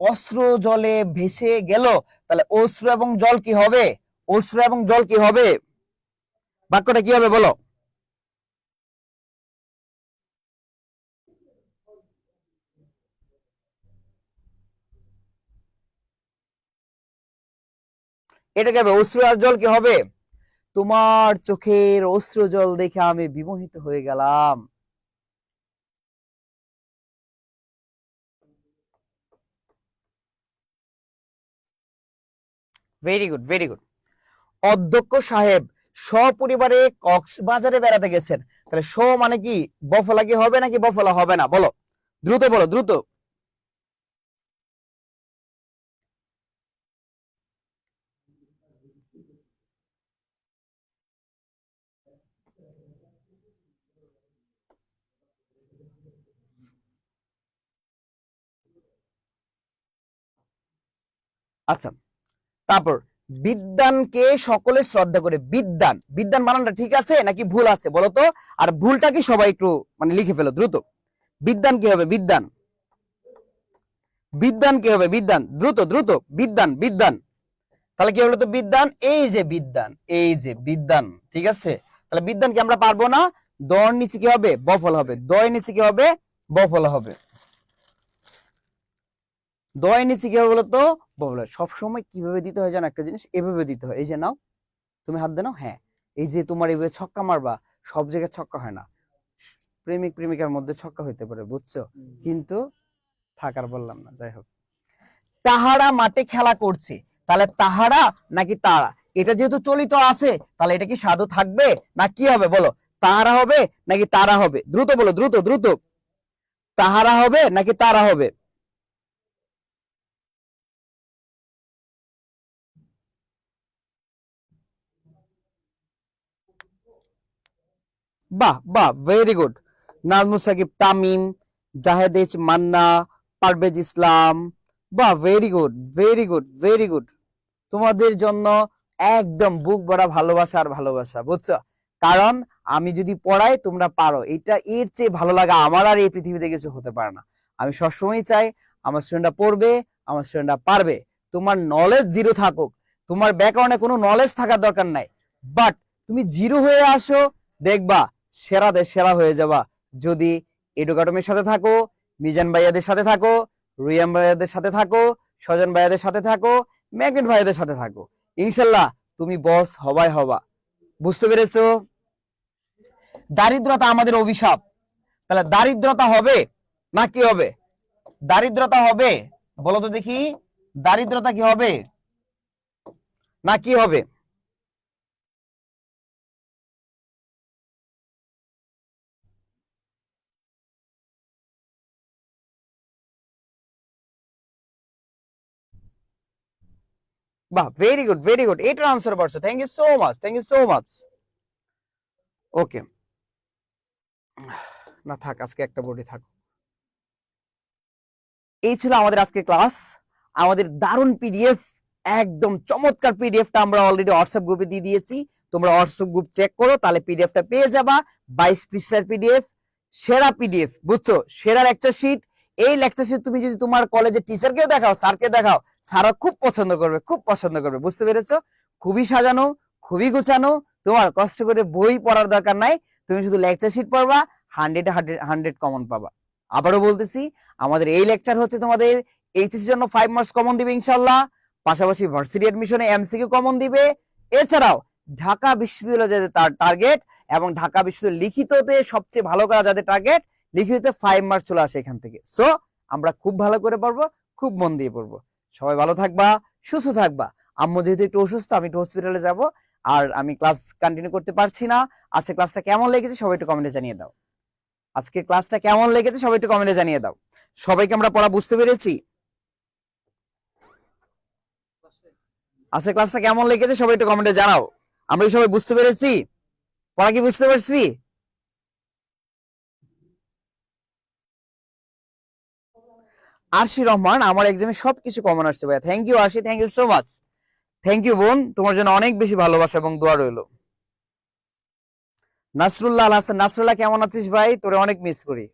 অশ্রু জলে ভেসে গেল, তাহলে অশ্রু এবং জল কি হবে? অশ্রু এবং জল কি হবে? বাক্যটা কি হবে বলো? এটা কি হবে? অশ্রু আর জল কি হবে? তোমার চোখের অশ্রু জল দেখে আমি বিমোহিত হয়ে গেলাম। Very good, very good. অধ্যক্ষ সাহেব সপরিবারে কক্সবাজারে বেড়াতে গেছেন, তাহলে স মানে কি? বফলা কি হবে নাকি বফলা হবে না? বলো, দ্রুত বলো, দ্রুত। আচ্ছা, তারপর বিদ্যানকে সকলে শ্রদ্ধা করে, বিদ্যান, বিদ্যান বানানটা ঠিক আছে নাকি ভুল আছে বলো তো? আর ভুলটা কি সবাই একটু মানে লিখে ফেলো দ্রুত। বিদ্যান কি হবে? বিদ্যান, বিদ্যান কি হবে? বিদ্যান, দ্রুত দ্রুত, বিদ্যান, বিদ্যান, তাহলে কি হলো তো? বিদ্যান, এই যে বিদ্যান, এই যে বিদ্যান, ঠিক আছে? তাহলে বিদ্যান কি আমরা পারবো না? দর নিচে কি হবে? বফল হবে, দয়ের নিচে কি হবে? বফল হবে, দয়ের নিচে কি হবে বলতো? বফল। সবসময় কিভাবে দিতে হয় জানো একটা জিনিস? এভাবে দিতে হয়, এই যে নাও, তুমি হাত দেনাও, হ্যাঁ, এই যে তোমার এইভাবে ছক্কা মারবা, সব জায়গায় ছক্কা হয় না, প্রেমিক প্রেমিকার মধ্যে ছক্কা হইতে পারে, বুঝছো? কিন্তু থাকার বললাম না, যাই হোক। তাহারা মাঠে খেলা করছে, তাহলে তাহারা নাকি তারা? এটা যেহেতু চলিত আছে, তাহলে এটা কি সাধু থাকবে না কি হবে বলো? তাহারা হবে নাকি তারা হবে? দ্রুত বলো, দ্রুত দ্রুত, তাহারা হবে নাকি তারা হবে? বাহ বাহ, very good. Nazmul Sakib, Tamim, Zahed H Manna, Parvez Islam, বাহ, very good, very good, very good. তোমাদের জন্য একদম বুক ভরা ভালোবাসা আর ভালোবাসা, বুঝছো? কারণ আমি যদি পড়াই তোমরা পারো, এটা এর চেয়ে ভালো লাগা আমার আর এই পৃথিবীতে কিছু হতে পারে না। আমি সবসময় চাই আমার স্টুডেন্টরা পড়বে, আমার স্টুডেন্টরা পারবে। তোমার নলেজ জিরো থাকুক, তোমার ব্যাকগ্রাউন্ডে কোনো নলেজ থাকার দরকার নাই, বাট তুমি জিরো হয়ে আসো, দেখবা সেরাদের সেরা হয়ে যাবা। যদি এডুকেটমের সাথে থাকো, মিজান ভাইয়াদের সাথে থাকো, রিয়াম ভাইয়াদের সাথে থাকো, স্বজন ভাইয়াদের সাথে থাকো, ম্যাগনেট ভাইয়াদের সাথে থাকো, ইনশাল্লাহ তুমি বস হবাই হবা। বুঝতে পেরেছো? দারিদ্রতা আমাদের অভিশাপ, তাহলে দারিদ্রতা হবে না কি হবে? দারিদ্রতা হবে, বলো তো দেখি, দারিদ্রতা কি হবে না কি হবে? বাহ, ভেরি গুড, ভেরি গুড, এটার আনসার পারছো, thank you so much, thank you so much. Okay, না থাক, আজকে একটা বোর্ডে থাক। এই ছিল আমাদের আজকে ক্লাস। আমাদের দারুণ পিডিএফ, একদম চমৎকার পিডিএফটা আমরা অলরেডি হোয়াটসঅ্যাপ গ্রুপে দিয়ে দিয়েছি। তোমরা হোয়াটসঅ্যাপ গ্রুপ চেক করো, তাহলে পিডিএফটা পেয়ে যাবা। 22 পৃষ্ঠার পিডিএফ, সেরা পিডিএফ, বুঝছো? সেরা লেকচার শিট। এই লেকচার শিট তুমি যদি তোমার কলেজের টিচারকেও দেখাও, স্যারকে দেখাও, স্যারও খুব পছন্দ করবে, খুব পছন্দ করবে। বুঝতে পেরেছো? খুবই সাজানো, খুবই গোছানো। তোমার কষ্ট করে বই পড়ার দরকার নাই, তুমি শুধু লেকচার শিট পড়বা, 100 কমন পাবা। আবারও বলতেছি, আমাদের এই লেকচার হচ্ছে তোমাদের এইচএসসির জন্য 5 মার্কস কমন দিবে ইনশাআল্লাহ, পাশাপাশি ভার্সিটি অ্যাডমিশনে এমসিকিউ কমন দিবে। এছাড়াও ঢাকা বিশ্ববিদ্যালয় যাদের তার টার্গেট, এবং ঢাকা বিশ্ববিদ্যালয় লিখিততে সবচেয়ে ভালো করা যাদের টার্গেট, লিখিততে 5 মার্কস চলে আসে এখান থেকে। সো আমরা খুব ভালো করে পড়বো, খুব মন দিয়ে পড়বো। সবাই ভালো থাকবা, সুস্থ থাকবা। আম্মু যেহেতু একটু অসুস্থ, আমি একটু হসপিটালে যাব, আর আমি ক্লাস কন্টিনিউ করতে পারছি না। আজকে ক্লাসটা কেমন লেগেছে সবাই একটু কমেন্টে জানিয়ে দাও। আজকে ক্লাসটা কেমন লেগেছে সবাই একটু কমেন্টে জানিয়ে দাও। সবাইকে আমরা পড়া বুঝতে পেরেছি? আজকে ক্লাসটা কেমন লেগেছে সবাই একটু কমেন্টে জানাও। আমরা কি সবাই বুঝতে পেরেছি? পড়া কি বুঝতে পারছি? আরশি রহমান, আমার এক্সামে সবকিছু কমন আসছে ভাইয়া। Thank you Arshi, thank you so much. Thank you বোন, তোমার জন্য অনেক বেশি ভালোবাসা এবং দোয়া রইলো। নাসরুল্লাহ আল হাসান, নাসরুল্লাহ কেমন আছিস ভাই? তোরে অনেক মিস করি।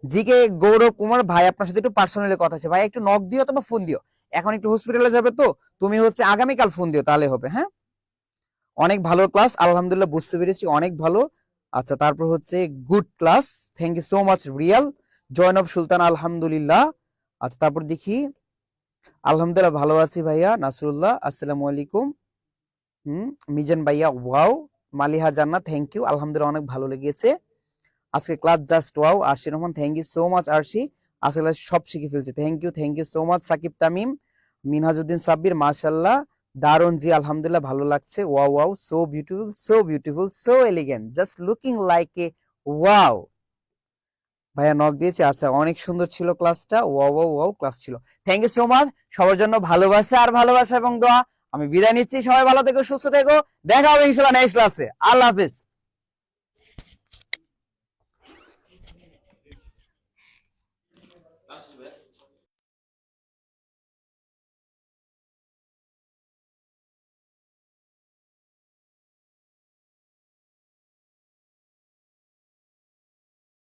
জিকে গৌরব কুমার ভাই, আপনার সাথে একটু পার্সোনালি কথা আছে ভাই, একটু নক দিও অথবা ফোন দিও। এখন একটু হসপিটালে যাবে তো, তুমি হচ্ছে আগামীকাল ফোন দিও, তাহলে হবে। হ্যাঁ, অনেক ভালো ক্লাস, আলহামদুলিল্লাহ বুঝতে পেরেছি, অনেক ভালো। আচ্ছা, তারপর হচ্ছে good class, thank you so much রিয়াল। জয়নব সুলতান, আলহামদুলিল্লাহ। আচ্ছা, তারপর দেখি, আলহামদুলিল্লাহ ভালো আছি ভাইয়া। নাসরুল্লাহ, আসসালামু আলাইকুম। মিজান ভাইয়া, ওয়াও। মালিহা জান্নাত, থ্যাংক ইউ, আলহামদুলিল্লাহ অনেক ভালো লেগেছে আজকে class, just wow. Arshi Rahman, thank you so much Arshi, আজকে ক্লাস সব শিখে ফেলছি, thank you so much. Sakib Tamim, Minhajuddin Sabbir, মাশাআল্লাহ দারুন জি, আলহামদুলিল্লাহ ভালো লাগছে, wow wow, so beautiful, so elegant, just looking like a wow. ভাইয়া নক দিয়েছে, আচ্ছা অনেক সুন্দর ছিল ক্লাসটা, ওয়াও ওয়াও ওয়াও ক্লাস ছিল। থ্যাংক ইউ সো মাচ, সবার জন্য ভালোবাসা আর ভালোবাসা এবং দোয়া। আমি বিদায় নিচ্ছি, সবাই ভালো থেকো, সুস্থ থেকো, দেখা হবে ইনশাআল্লাহ নেক্সট ক্লাসে। আল্লাহ হাফেজ।